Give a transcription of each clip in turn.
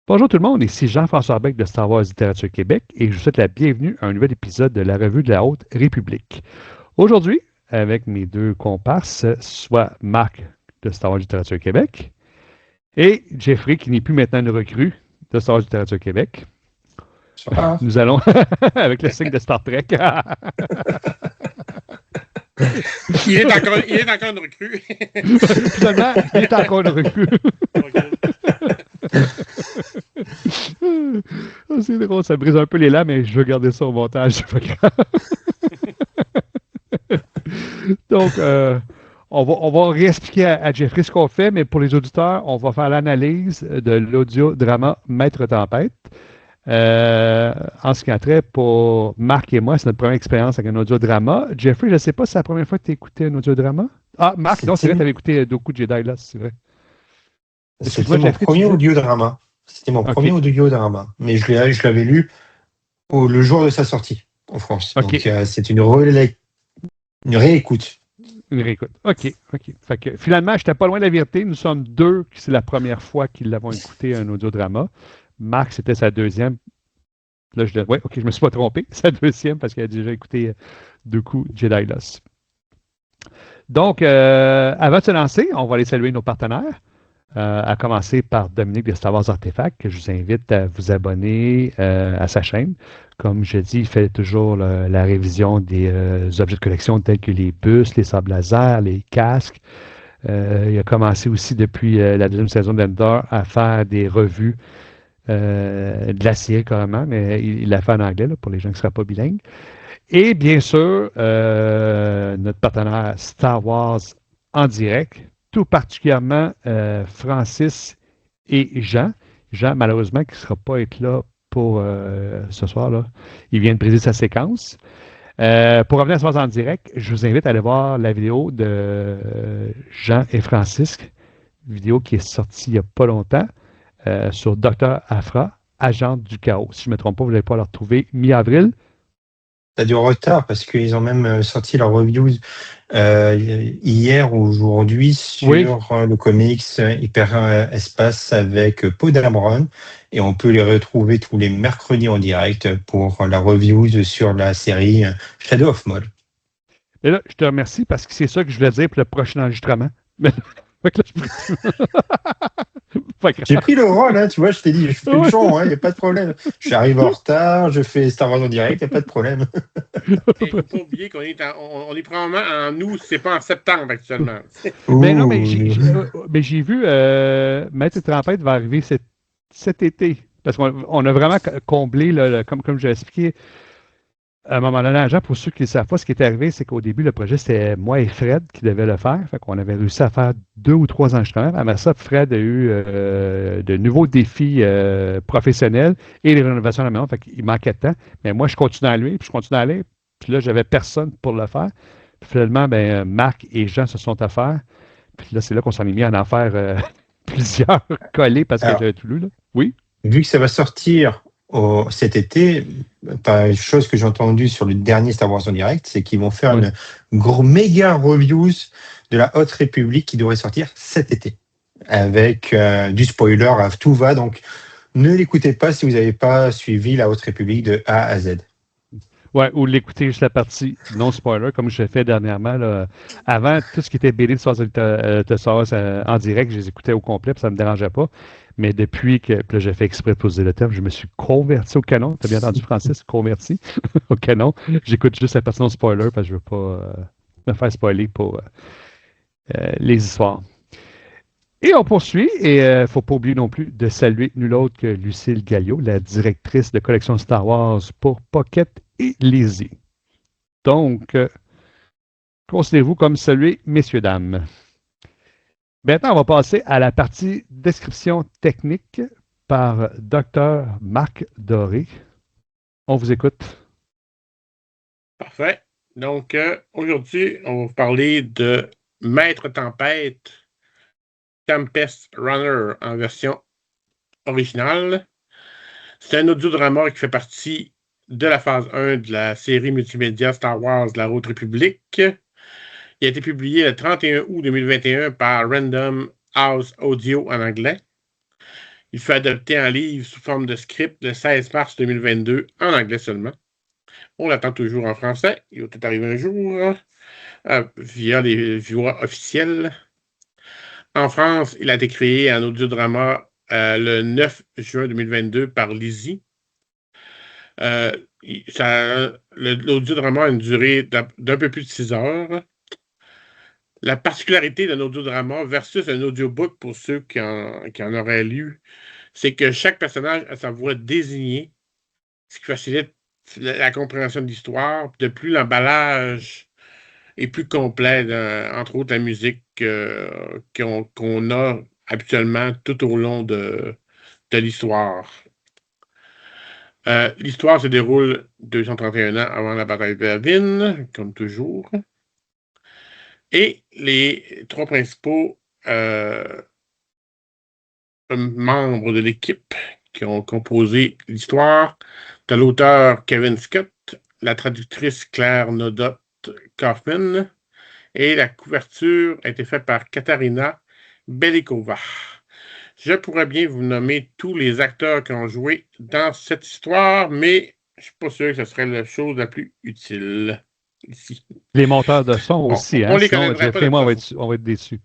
Bonjour tout le monde, ici Jean-François Beck de Star Wars Littérature Québec et je vous souhaite la bienvenue à un nouvel épisode de la Revue de la Haute République. Aujourd'hui, avec mes deux comparses, soit Marc de Star Wars Littérature Québec et Jeffrey, qui n'est plus maintenant une recrue de Star Wars Littérature Québec. Nous allons avec le signe de Star Trek. Il est encore une recrue. Finalement, il est encore une recrue. C'est drôle, ça brise un peu les lames, mais je veux garder ça au montage, c'est pas grave. Donc, on va réexpliquer à Jeffrey ce qu'on fait, mais pour les auditeurs, on va faire l'analyse de l'audio-drama Maître Tempête. En ce qui a trait pour Marc et moi, c'est notre première expérience avec un audiodrama. Jeffrey, je ne sais pas si c'est la première fois que tu as écouté un audiodrama. Ah, Marc, non, c'est vrai, tu avais écouté Doku Jedi, là, c'est vrai. C'était mon premier audiodrama. C'était mon premier audiodrama. Mais je l'avais lu le jour de sa sortie en France. Okay. Donc, c'est une réécoute. Une réécoute. OK. Fait que, finalement, je n'étais pas loin de la vérité. Nous sommes deux, c'est la première fois qu'ils l'avons écouté, un audiodrama. Marc, c'était sa deuxième. Là, je me suis pas trompé. Sa deuxième parce qu'elle a déjà écouté Doku Jedi Lost. Donc, avant de se lancer, on va aller saluer nos partenaires. À commencer par Dominique de Star Wars Artefact, que je vous invite à vous abonner à sa chaîne. Comme je dis, il fait toujours la révision des objets de collection tels que les bus, les sables laser, les casques. Il a commencé aussi depuis la deuxième saison d'Endor à faire des revues de la série carrément, mais il l'a fait en anglais là, pour les gens qui ne seraient pas bilingues. Et bien sûr, notre partenaire Star Wars en direct, tout particulièrement Francis et Jean. Jean, malheureusement, qui ne sera pas être là pour ce soir. Là. Il vient de briser sa séquence. Pour revenir à Star Wars en direct, je vous invite à aller voir la vidéo de Jean et Francis, vidéo qui est sortie il n'y a pas longtemps, sur Dr. Aphra, agent du chaos. Si je ne me trompe pas, vous n'allez pas la retrouver mi-avril. Ça a du retard parce qu'ils ont même sorti leur reviews hier ou aujourd'hui sur le comics Hyper Espace avec Poe Dameron et on peut les retrouver tous les mercredis en direct pour la reviews sur la série Shadow of Maul. Et là, je te remercie parce que c'est ça que je voulais dire pour le prochain enregistrement. J'ai pris le rôle, hein, tu vois, je t'ai dit, je fais le show, il n'y a pas de problème. Je suis arrivé en retard, je fais Star Wars en direct, il n'y a pas de problème. Il ne faut pas oublier qu'on est, on est probablement en août, c'est pas en septembre actuellement. Mais non, mais j'ai vu Maître Tempête va arriver cet été. Parce qu'on a vraiment comblé, comme je l'ai expliqué, à un moment donné, pour ceux qui ne savent pas, ce qui est arrivé, c'est qu'au début, le projet, c'était moi et Fred qui devaient le faire. Fait qu'on avait réussi à faire 2 ou 3 enregistrements. Après ça, Fred a eu de nouveaux défis professionnels et les rénovations à la maison. Fait qu'il manquait de temps. Mais moi, je continuais à lui, puis je continuais à aller. Puis là, j'avais personne pour le faire. Puis finalement, Marc et Jean se sont à faire. Puis là, c'est là qu'on s'en est mis à en faire plusieurs collés parce que j'avais tout lu. Là. Oui? Vu que ça va sortir cet été, une chose que j'ai entendue sur le dernier Star Wars en direct, c'est qu'ils vont faire une méga reviews de la Haute République qui devrait sortir cet été, avec du spoiler à tout va. Donc, ne l'écoutez pas si vous n'avez pas suivi la Haute République de A à Z. Ouais, ou l'écouter juste la partie non spoiler, comme je l'ai fait dernièrement. Là. Avant, tout ce qui était BD de Star Wars en direct, je les écoutais au complet, puis ça ne me dérangeait pas. Mais depuis que là, j'ai fait exprès de poser le terme, je me suis converti au canon. Tu as bien entendu, Francis, converti au canon. J'écoute juste la partie non spoiler parce que je ne veux pas me faire spoiler pour les histoires. Et on poursuit, et il ne faut pas oublier non plus de saluer nul autre que Lucille Gallio, la directrice de collection Star Wars pour Pocket et Lizzie. Donc, considérez-vous comme salués, messieurs, dames. Maintenant, on va passer à la partie description technique par Dr. Marc Doré. On vous écoute. Parfait. Donc, aujourd'hui, on va vous parler de Maître Tempête, Tempest Runner en version originale. C'est un audiodrama qui fait partie de la phase 1 de la série multimédia Star Wars La Haute République. Il a été publié le 31 août 2021 par Random House Audio en anglais. Il fut adopté en livre sous forme de script le 16 mars 2022, en anglais seulement. On l'attend toujours en français. Il va peut-être arriver un jour via les voies officielles. En France, il a été créé en audiodrama le 9 juin 2022 par Lizzie. L'audiodrama a une durée d'un peu plus de 6 heures. La particularité d'un audiodrama versus un audiobook, pour ceux qui en auraient lu, c'est que chaque personnage a sa voix désignée, ce qui facilite la compréhension de l'histoire. De plus, l'emballage est plus complet, entre autres la musique qu'on a habituellement tout au long de l'histoire. L'histoire se déroule 231 ans avant la bataille de Yavin, comme toujours. Et les trois principaux membres de l'équipe qui ont composé l'histoire, tu as l'auteur Kevin Scott, la traductrice Claire Nodot Kaufman, et la couverture a été faite par Katarina Belikova. Je pourrais bien vous nommer tous les acteurs qui ont joué dans cette histoire, mais je ne suis pas sûr que ce serait la chose la plus utile ici. Les monteurs de son aussi, on les sinon, connaîtrait pas. moi, on va être déçus.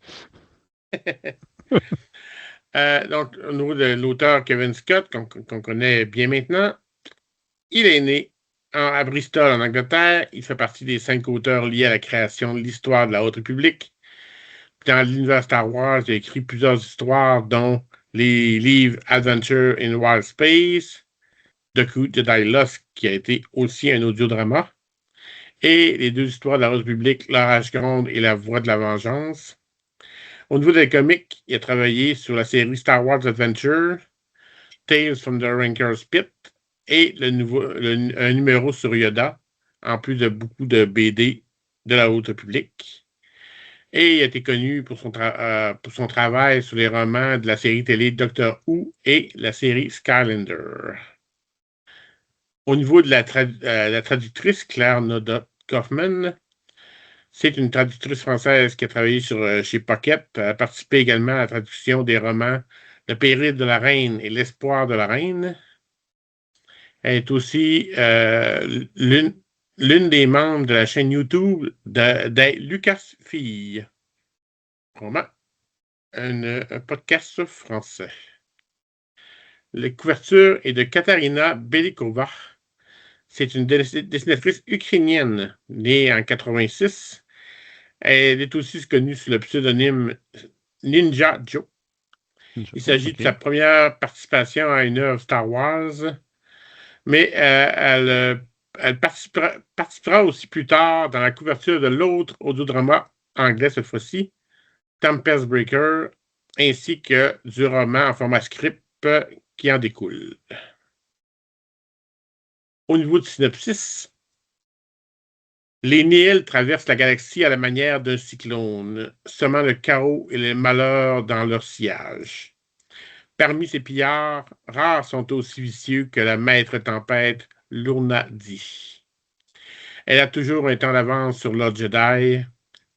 Donc, au niveau de l'auteur Kevin Scott, qu'on connaît bien maintenant, il est né à Bristol, en Angleterre. Il fait partie des 5 auteurs liés à la création de l'histoire de la Haute République. Dans l'univers Star Wars, il a écrit plusieurs histoires, dont les livres Adventure in Wild Space, The Coup Jedi Lost, qui a été aussi un audiodrama, et les 2 histoires de la Haute République, L'Orage Gronde et La Voix de la Vengeance. Au niveau des comics, il a travaillé sur la série Star Wars Adventure, Tales from the Ranker's Pit, et un numéro sur Yoda, en plus de beaucoup de BD de la Haute République. Et il a été connu pour son travail sur les romans de la série télé Doctor Who et la série Skylander. Au niveau de la traductrice, Claire Nodot Kaufman, c'est une traductrice française qui a travaillé chez Pocket. Elle a participé également à la traduction des romans Le Péril de la Reine et L'Espoir de la Reine. Elle est aussi l'une des membres de la chaîne YouTube de Lucas Fille. Vraiment, un podcast français. La couverture est de Katarina Belikova. C'est une dessinatrice ukrainienne née en 86. Elle est aussi connue sous le pseudonyme Ninja Joe. Il s'agit de sa première participation à une œuvre Star Wars, mais elle participera aussi plus tard dans la couverture de l'autre audiodrama anglais cette fois-ci, Tempest Breaker, ainsi que du roman en format script qui en découle. Au niveau du synopsis, les Nihil traversent la galaxie à la manière d'un cyclone, semant le chaos et le malheur dans leur sillage. Parmi ces pillards, rares sont aussi vicieux que la maître tempête Lourna dit. Elle a toujours un temps d'avance sur Lord Jedi,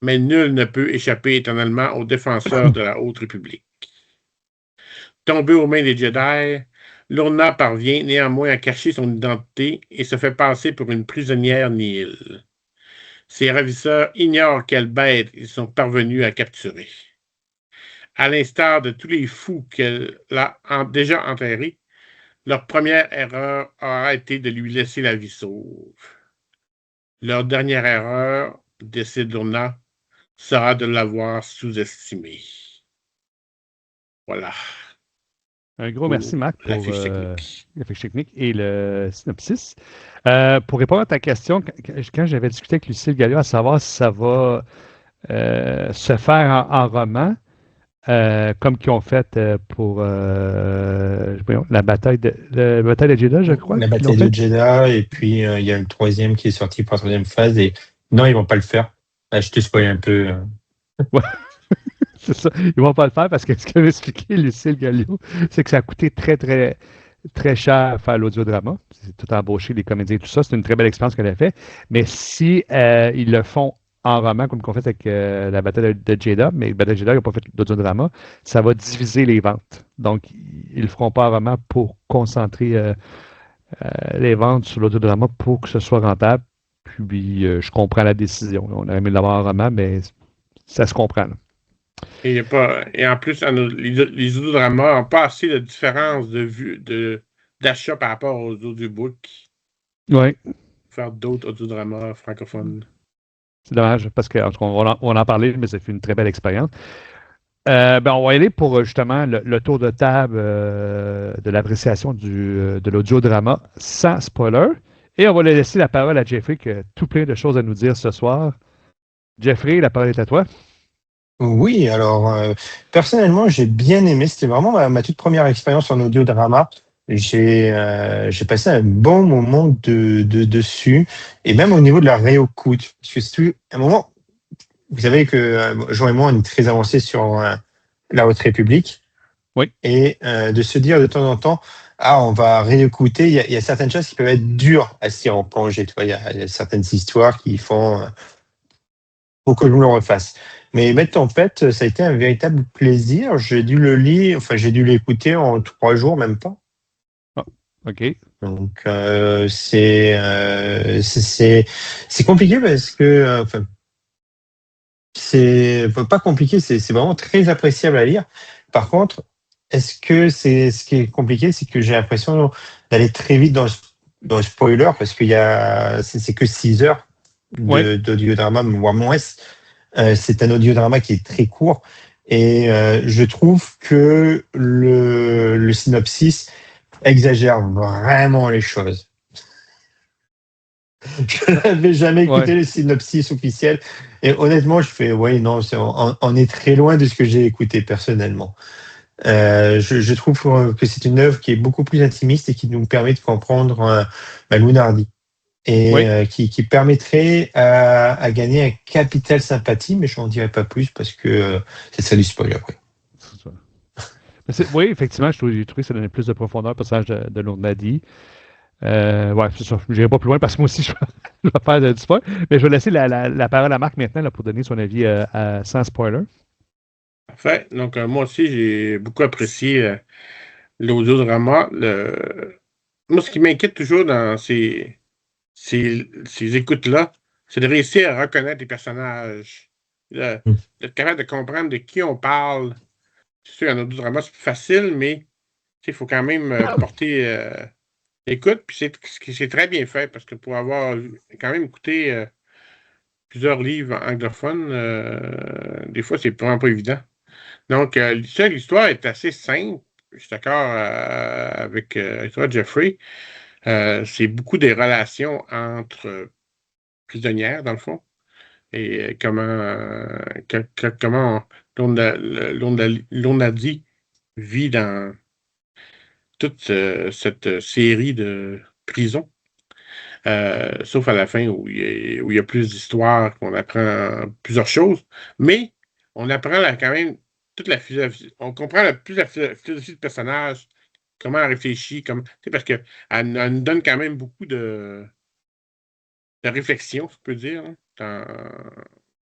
mais nul ne peut échapper éternellement aux défenseurs de la Haute République. Tombée aux mains des Jedi, Lourna parvient néanmoins à cacher son identité et se fait passer pour une prisonnière Nihil. Ses ravisseurs ignorent quelle bête ils sont parvenus à capturer. À l'instar de tous les fous qu'elle a déjà enterrés, leur première erreur aura été de lui laisser la vie sauve. Leur dernière erreur, décide Lourna, sera de l'avoir sous-estimé. Voilà. Un gros merci, Marc, pour la fiche technique et le synopsis. Pour répondre à ta question, quand j'avais discuté avec Lucille Gallio à savoir si ça va se faire en roman, comme qu'ils ont fait pour la bataille de Jeddah, je crois. La bataille de Jeddah, et puis il y a le 3e qui est sorti pour la 3e phase. Et non, ils ne vont pas le faire. Je te spoil un peu. Ouais. C'est ça. Ils ne vont pas le faire parce que ce qu'avait expliqué Lucille Gallio, c'est que ça a coûté très, très, très cher à faire l'audiodrama. C'est tout embauché, les comédiens, tout ça. C'est une très belle expérience qu'elle a fait. Mais si ils le font en roman, comme qu'on fait avec la bataille de Jeddah, mais la bataille de Jeddah, ils n'ont pas fait d'audiodrama, ça va diviser les ventes. Donc, ils ne le feront pas en roman pour concentrer les ventes sur l'audiodrama pour que ce soit rentable. Puis, je comprends la décision. On aurait aimé l'avoir en roman, mais ça se comprend. Là. Et en plus, les audiodramas n'ont pas assez de différence de vue d'achat par rapport aux audiobooks. Oui. Faire d'autres audiodramas francophones. C'est dommage, parce qu'on en parlait, mais ça fait une très belle expérience. On va y aller pour justement le tour de table de l'appréciation de l'audiodrama sans spoiler. Et on va laisser la parole à Jeffrey qui a tout plein de choses à nous dire ce soir. Jeffrey, la parole est à toi. Oui, alors personnellement, j'ai bien aimé. C'était vraiment ma toute première expérience en audiodrama. J'ai passé un bon moment dessus, et même au niveau de la réécoute. Parce que c'est un moment, vous savez que Jean et moi, on est très avancés sur la Haute République. Oui. Et de se dire de temps en temps, on va réécouter. Il y a certaines choses qui peuvent être dures à s'y replonger. Tu vois, il y a certaines histoires qui font faut que je me le refasse. Mais Maître Tempête, ça a été un véritable plaisir. J'ai dû l'écouter en 3 jours, même pas. OK. Donc, c'est compliqué parce que, c'est pas compliqué, c'est vraiment très appréciable à lire. Par contre, ce qui est compliqué, c'est que j'ai l'impression d'aller très vite dans le spoiler parce c'est que 6 heures d'audiodrama, voire moins. C'est un audiodrama qui est très court et je trouve que le synopsis exagère vraiment les choses. Je n'avais jamais écouté le synopsis officiel et honnêtement, je fais non, on est très loin de ce que j'ai écouté personnellement. Je trouve que c'est une œuvre qui est beaucoup plus intimiste et qui nous permet de comprendre Lunardi et qui permettrait à gagner un capital sympathie, mais je n'en dirai pas plus parce que ce serait du spoiler après. Oui, effectivement, j'ai trouvé que ça donnait plus de profondeur au personnage de Lunardi. C'est ça. Je n'irai pas plus loin parce que moi aussi, je vais faire du spoil. Mais je vais laisser la parole à Marc maintenant là, pour donner son avis sans spoiler. Parfait. Donc, moi aussi, j'ai beaucoup apprécié l'audiodrama. Moi, ce qui m'inquiète toujours dans ces écoutes-là, c'est de réussir à reconnaître les personnages. D'être capable de comprendre de qui on parle. C'est sûr, en audiodrama, c'est plus facile, mais il faut quand même porter l'écoute. Puis c'est très bien fait parce que pour avoir quand même écouté plusieurs livres anglophones, des fois, c'est vraiment pas évident. Donc, l'histoire est assez simple. Je suis d'accord avec toi, Jeffrey. C'est beaucoup des relations entre prisonnières, dans le fond, et comment Lunardi vit dans toute cette série de prisons. Sauf à la fin où il y a plus d'histoires, qu'on apprend plusieurs choses. Mais on apprend quand même toute la philosophie. On comprend plus la philosophie du personnage, comment elle réfléchit, parce qu'elle nous donne quand même beaucoup de réflexion, si on peut dire, quand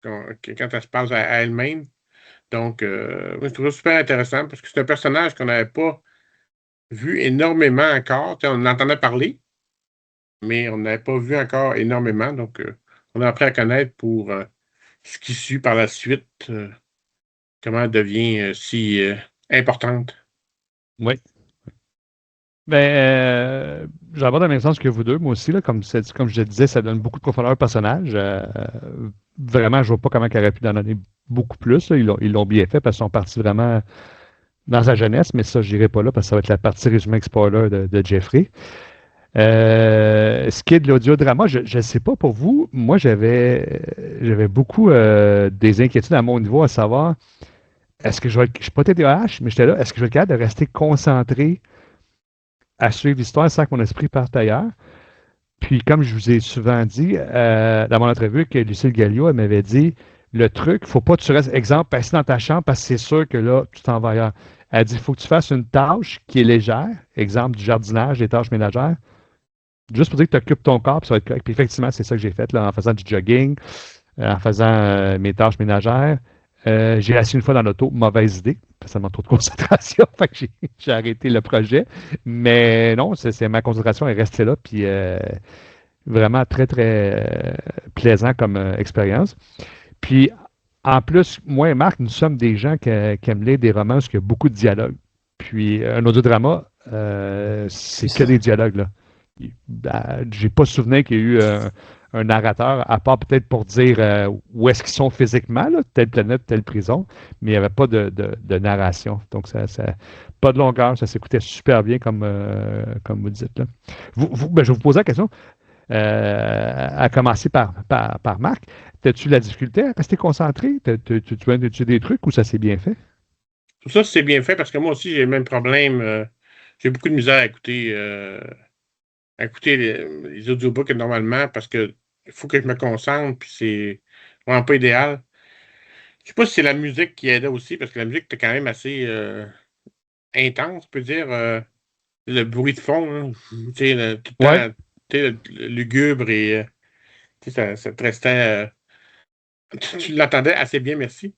elle se parle à elle-même. Donc, moi, je trouve ça super intéressant parce que c'est un personnage qu'on n'avait pas vu énormément encore. On en entendait parler, mais on n'avait pas vu encore énormément. Donc, on a appris à connaître pour ce qui suit par la suite, comment elle devient si importante. Oui. J'aborde dans le même sens que vous deux, moi aussi. Là, comme je le disais, ça donne beaucoup de profondeur au personnage. Vraiment, je ne vois pas comment il aurait pu en donner beaucoup plus. Là. Ils l'ont bien fait parce qu'ils sont partis vraiment dans sa jeunesse, mais ça, je n'irai pas là parce que ça va être la partie résumé avec spoiler de Jeffrey. Ce qui est de l'audiodrama, je ne sais pas pour vous, moi j'avais beaucoup des inquiétudes à mon niveau à savoir est-ce que je ne suis pas TDAH, mais j'étais là, est-ce que je vais être capable de rester concentré à suivre l'histoire sans que mon esprit parte ailleurs? Puis comme je vous ai souvent dit, dans mon entrevue avec Lucille Gallio, elle m'avait dit le truc, il ne faut pas que tu restes, exemple, assis dans ta chambre parce que c'est sûr que là, tu t'en vas ailleurs. Elle dit il faut que tu fasses une tâche qui est légère, exemple du jardinage, des tâches ménagères. Juste pour dire que tu occupes ton corps, puis ça va être correct. Puis effectivement, c'est ça que j'ai fait là, en faisant du jogging, en faisant mes tâches ménagères. J'ai assis une fois dans l'auto, mauvaise idée, parce que ça demande trop de concentration, fait que j'ai arrêté le projet. Mais non, ma concentration est restée là, puis vraiment très, très plaisant comme expérience. Puis, en plus, moi et Marc, nous sommes des gens qui aiment lire des romans où il y a beaucoup de dialogues. Puis, un audiodrama, c'est que des dialogues, là. J'ai pas souvenir qu'il y a eu un narrateur, à part peut-être pour dire où est-ce qu'ils sont physiquement, là, telle planète, telle prison, mais il n'y avait pas de narration. Donc, pas de longueur, ça s'écoutait super bien, comme vous dites. Là. Ben, je vais vous poser la question, à commencer par Marc. As-tu la difficulté à rester concentré? Tu as des trucs ou ça s'est bien fait? Tout ça, c'est bien fait parce que moi aussi, j'ai le même problème. J'ai beaucoup de misère à écouter les audiobooks normalement parce que il faut que je me concentre, puis c'est vraiment pas idéal. Je sais pas si c'est la musique qui aidait aussi, parce que la musique était quand même assez intense, on peut dire. Le bruit de fond, hein, tu sais, tout le Ouais. temps, tu sais, lugubre et tu sais, ça te restait. Tu l'entendais assez bien, merci.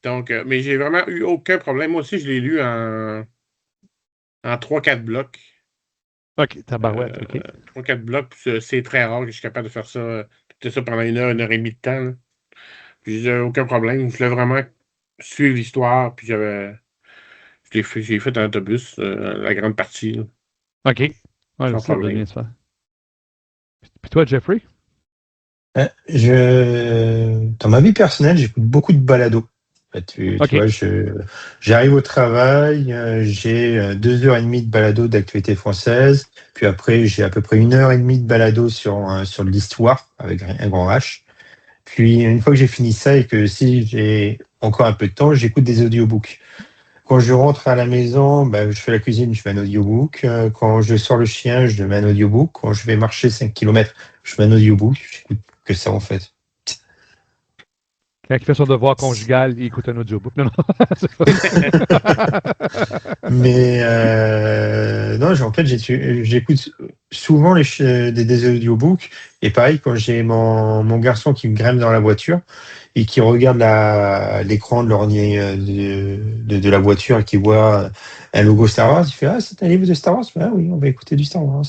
Donc, mais j'ai vraiment eu aucun problème. Moi aussi, je l'ai lu en 3-4 blocs. OK, tabarouette, OK. 3-4 blocs, puis c'est très rare que je suis capable de faire ça. Tout ça pendant 1 heure et demie de temps. Là. Puis j'ai aucun problème. Je voulais vraiment suivre l'histoire, puis j'ai fait en autobus, la grande partie. Là, OK. Ouais, sans ça doit problème. bien se faire. Puis toi, Jeffrey? Dans ma vie personnelle, j'écoute beaucoup de balados. Tu OK. vois, j'arrive au travail, j'ai 2 heures et demie de balado d'actualité française, puis après j'ai à peu près 1 heure et demie de balado sur l'histoire avec un grand H. Puis une fois que j'ai fini ça et que si j'ai encore un peu de temps, j'écoute des audiobooks. Quand je rentre à la maison, ben, je fais la cuisine, je mets un audiobook. Quand je sors le chien, je mets un audiobook. Quand je vais marcher 5 km, je mets un audiobook. J'écoute que ça en fait. Quand il fait son devoir conjugal, il écoute un audiobook. Non, non. Mais non, en fait, j'écoute souvent des audiobooks. Et pareil, quand j'ai mon garçon qui me grimpe dans la voiture et qui regarde l'écran de l'ornier de la voiture et qui voit un logo Star Wars, il fait ah, c'est un livre de Star Wars? Ah oui, on va écouter du Star Wars.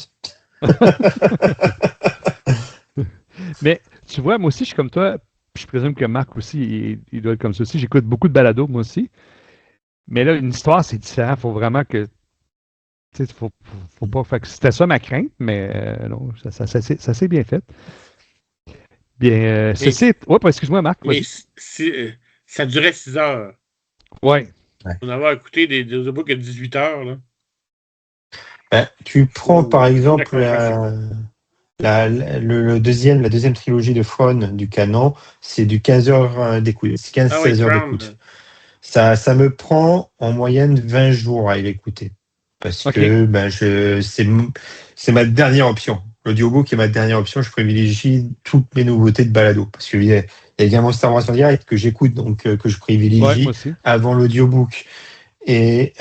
Mais tu vois, moi aussi, je suis comme toi. Je présume que Marc aussi, il doit être comme ça aussi. J'écoute beaucoup de balados, moi aussi. Mais là, une histoire, c'est différent. Il faut vraiment que. Tu sais, faut pas. Fait que c'était ça ma crainte, mais non, ça s'est bien fait. Bien, Mais, ceci. Ouais, excuse-moi, Marc. mais Vas-y. ça durait 6 heures. Ouais. On avait écouté des audiobooks de 18 heures. Là. Tu prends par exemple concentration. la deuxième trilogie de Thrawn du canon, c'est du 15 heures d'écoute, c'est Ah oui, 15-16 heures Crown. d'écoute. Ça me prend en moyenne 20 jours à l'écouter. Parce OK. que c'est ma dernière option. L'audiobook est ma dernière option. Je privilégie toutes mes nouveautés de balado. Parce qu'il y a également Star Wars en direct que j'écoute, donc que je Ouais, privilégie moi aussi. avant l'audiobook. Et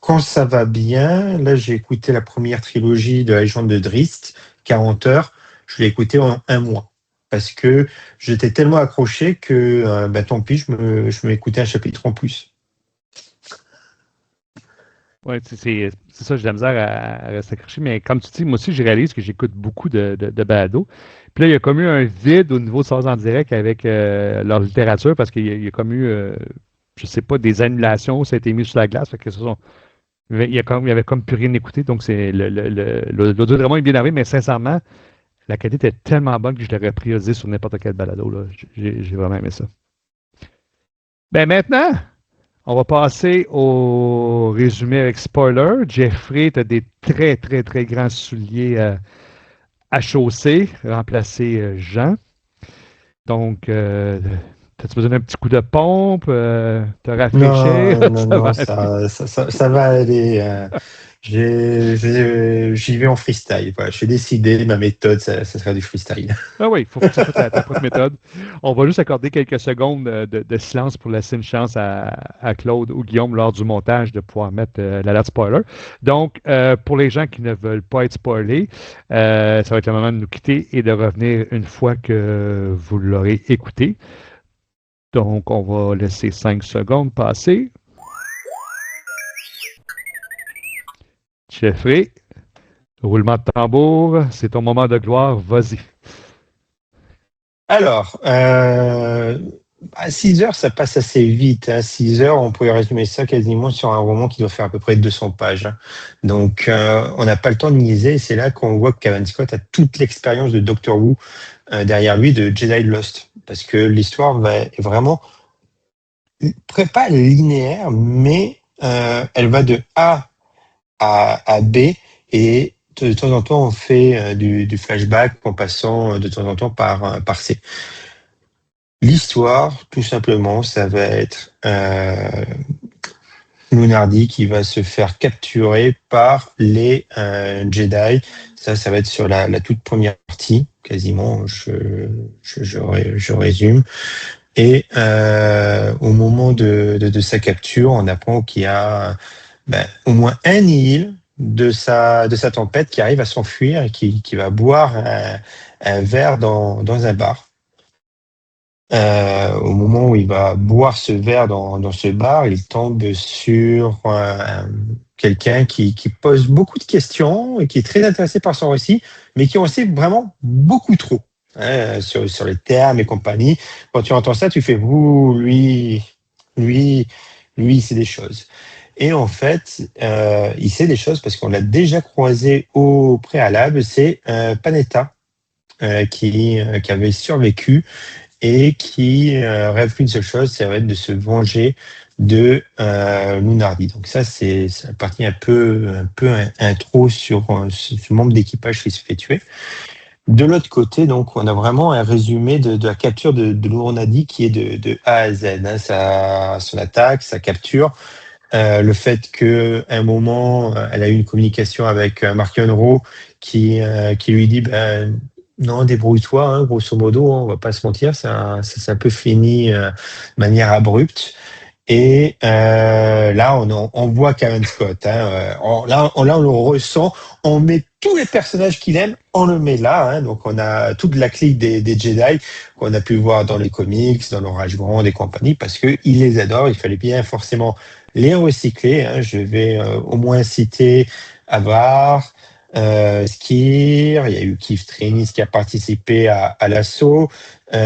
quand ça va bien, là j'ai écouté la première trilogie de la légende de Drizzt, 40 heures. Je l'ai écouté en un mois. Parce que j'étais tellement accroché que tant pis, je m'écoutais un chapitre en plus. Oui, c'est ça, j'ai de la misère à rester accroché. Mais comme tu dis, moi aussi, je réalise que j'écoute beaucoup de balados. Puis là, il y a comme eu un vide au niveau de Star Wars en direct avec leur littérature parce qu'il y a comme eu, je sais pas, des annulations, ça a été mis sur la glace. Fait que il y avait comme plus rien écouté. Donc, l'audio-drama est bien arrivé, mais sincèrement, la qualité était tellement bonne que je l'aurais priorisé sur n'importe quel balado. Là. J'ai vraiment aimé ça. Ben maintenant, on va passer au résumé avec spoiler. Jeffrey, tu as des très, très, très grands souliers à chausser, remplacer Jean. Donc, as-tu besoin d'un petit coup de pompe? Te rafraîchir? Non, Ça va non, aller. ça va aller. J'y vais en freestyle. Voilà, j'ai décidé, ma méthode, ça sera du freestyle. Ah oui, il faut que tu fasses ta propre méthode. On va juste accorder quelques secondes de silence pour laisser une chance à Claude ou Guillaume lors du montage de pouvoir mettre l'alerte spoiler. Donc, pour les gens qui ne veulent pas être spoilés, ça va être le moment de nous quitter et de revenir une fois que vous l'aurez écouté. Donc, on va laisser 5 secondes passer. Jeffrey, roulement de tambour, c'est ton moment de gloire, vas-y. Alors, à 6 heures, ça passe assez vite. Hein. 6 heures, on pourrait résumer ça quasiment sur un roman qui doit faire à peu près 200 pages. Hein. Donc, on n'a pas le temps de niaiser. C'est là qu'on voit que Cavan Scott a toute l'expérience de Doctor Who derrière lui, de Jedi Lost. Parce que l'histoire est vraiment pas linéaire, mais elle va de A à B et de temps en temps, on fait du flashback en passant de temps en temps par C. L'histoire, tout simplement, ça va être Lunardi qui va se faire capturer par les Jedi. Ça va être sur la toute première partie, quasiment, je résume. Et au moment de sa capture, on apprend qu'il y a au moins un Nihil de sa tempête qui arrive à s'enfuir et qui va boire un verre dans un bar. Au moment où il va boire ce verre dans ce bar, il tombe sur quelqu'un qui pose beaucoup de questions et qui est très intéressé par son récit, mais qui en sait vraiment beaucoup trop sur les termes et compagnie. Quand tu entends ça, tu fais ouh, lui, c'est des choses. Et en fait, il sait des choses parce qu'on l'a déjà croisé au préalable. C'est Panetta qui avait survécu et qui rêve qu'une seule chose, ça va être de se venger de Lunardi. Donc ça la partie un peu intro sur ce membre d'équipage qui se fait tuer. De l'autre côté, donc, on a vraiment un résumé de la capture de Lunardi qui est de A à Z. Hein, son attaque, sa capture, le fait qu'à un moment, elle a eu une communication avec Mark Yonro qui lui dit non, débrouille-toi, hein, grosso modo, hein, on va pas se mentir, ça s'est un peu fini de manière abrupte. Et là, on voit Cavan Scott. Hein, on le ressent. On met tous les personnages qu'il aime, on le met là. Hein, donc, on a toute la clique des Jedi qu'on a pu voir dans les comics, dans l'Orage Grand et compagnie, parce qu'il les adore. Il fallait bien forcément les recycler. Hein. Je vais au moins citer Avar, Skir, il y a eu Keith Trenis qui a participé à l'assaut. Il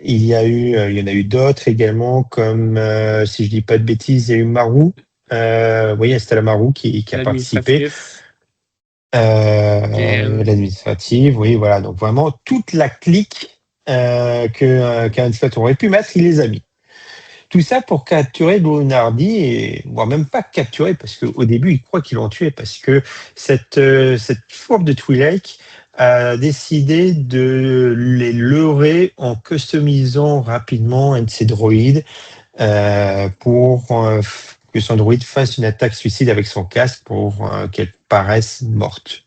y en a eu d'autres également, comme si je dis pas de bêtises, il y a eu Marou. Oui, c'était la Marou qui a participé. L'administrative, oui, voilà. Donc vraiment toute la clique que Cavan Scott aurait pu mettre, il les a mis. Tout ça pour capturer Lunardi, et voire même pas capturer, parce qu'au début, il croit qu'ils l'ont tué, parce que cette fourbe de Twi'lek a décidé de les leurrer en customisant rapidement un de ses droïdes pour que son droïde fasse une attaque suicide avec son casque pour qu'elle paraisse morte.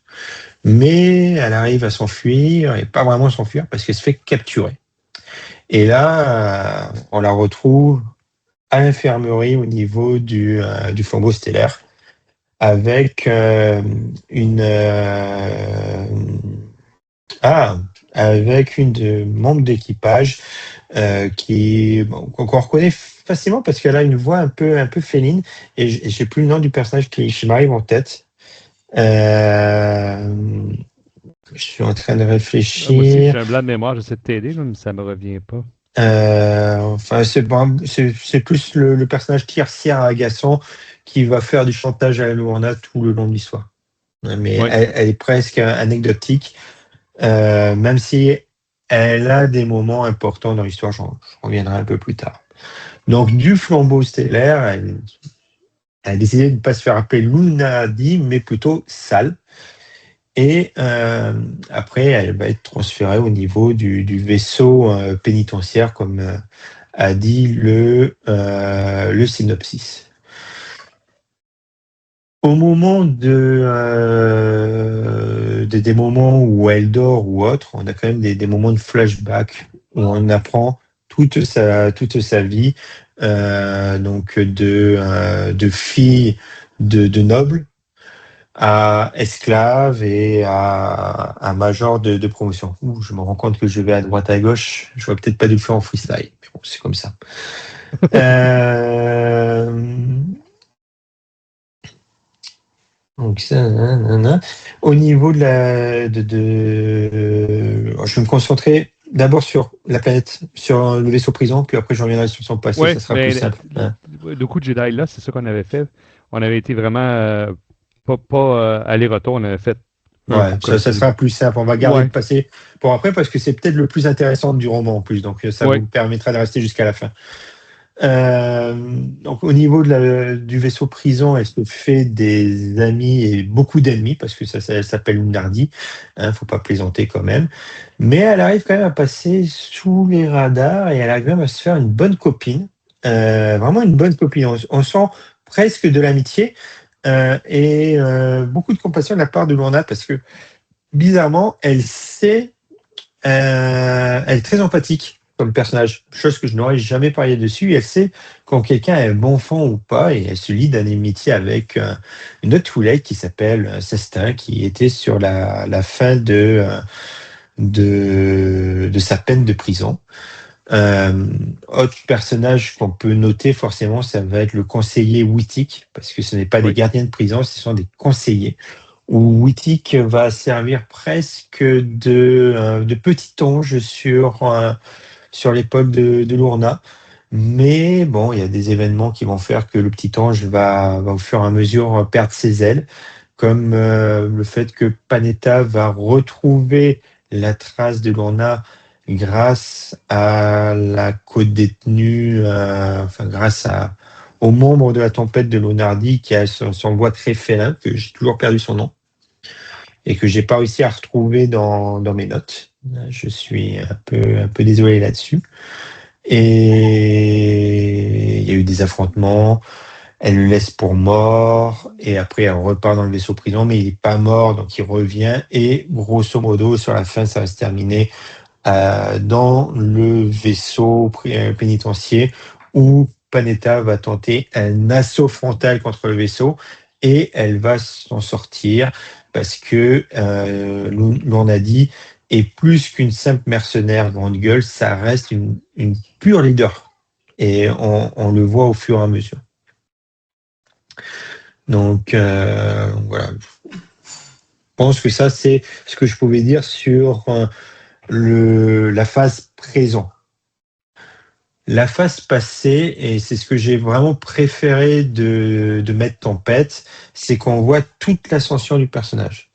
Mais elle arrive à s'enfuir, et pas vraiment s'enfuir, parce qu'elle se fait capturer. Et là, on la retrouve à l'infirmerie au niveau du flambeau stellaire avec avec une de membres d'équipage qu'on reconnaît facilement parce qu'elle a une voix un peu féline et j'ai plus le nom du personnage qui m'arrive en tête. Je suis en train de réfléchir. Moi aussi, j'ai un blanc de mémoire, j'essaie de t'aider, mais ça me revient pas. C'est plus le personnage tertiaire agaçant qui va faire du chantage à la Luana tout le long de l'histoire. Mais oui. Elle est presque anecdotique, même si elle a des moments importants dans l'histoire, je reviendrai un peu plus tard. Donc, du flambeau stellaire, elle a décidé de ne pas se faire appeler Lunardi, mais plutôt Sal. Et après, elle va être transférée au niveau du vaisseau pénitentiaire, comme a dit le synopsis. Au moment des moments où elle dort ou autre, on a quand même des moments de flashback où on apprend toute sa vie, donc de fille de noble à esclave et à major de promotion. Ouh, je me rends compte que je vais à droite à gauche. Je n'aurais peut-être pas dû le faire en freestyle. Mais bon, c'est comme ça. Donc ça, nanana. Au niveau je vais me concentrer d'abord sur la planète, sur le vaisseau prison, puis après je reviendrai sur son passé, ça sera plus simple. Le coup de Jedi, là, c'est ça qu'on avait fait. On avait été vraiment pas aller-retour, on avait fait Ouais, ça sera plus simple. On va garder le passé pour après parce que c'est peut-être le plus intéressant du roman en plus, donc ça vous permettra de rester jusqu'à la fin. Donc au niveau du vaisseau prison, elle se fait des amis et beaucoup d'ennemis parce que ça s'appelle une Nardi, faut pas plaisanter quand même, mais elle arrive quand même à passer sous les radars et elle arrive même à se faire une bonne copine, vraiment une bonne copine. On sent presque de l'amitié et beaucoup de compassion de la part de Lourna parce que bizarrement elle est très empathique comme personnage, chose que je n'aurais jamais parié dessus. Elle sait quand quelqu'un est bon fond ou pas, et elle se lie d'amitié avec une autre Twi'lek qui s'appelle Sestin, qui était sur la fin de sa peine de prison. Autre personnage qu'on peut noter forcément, ça va être le conseiller Wittig, parce que ce n'est pas des gardiens de prison, ce sont des conseillers. Où Wittig va servir presque de petit ange sur l'épaule de Lourna. Mais bon, il y a des événements qui vont faire que le petit ange va au fur et à mesure perdre ses ailes, comme le fait que Panetta va retrouver la trace de Lourna grâce à la co-détenue, grâce aux membres de la tempête de Lonardi qui a son voix très félin, que j'ai toujours perdu son nom et que j'ai pas réussi à retrouver dans mes notes. Je suis un peu désolé là-dessus. Et il y a eu des affrontements. Elle le laisse pour mort et après elle repart dans le vaisseau prison, mais il est pas mort, donc il revient et grosso modo sur la fin ça va se terminer dans le vaisseau pénitentiaire où Panetta va tenter un assaut frontal contre le vaisseau et elle va s'en sortir parce que Lourna est plus qu'une simple mercenaire grande gueule, ça reste une pure leader et on le voit au fur et à mesure. Donc voilà, je pense que ça c'est ce que je pouvais dire sur la phase présent. La phase passée, et c'est ce que j'ai vraiment préféré de Maître Tempête, c'est qu'on voit toute l'ascension du personnage.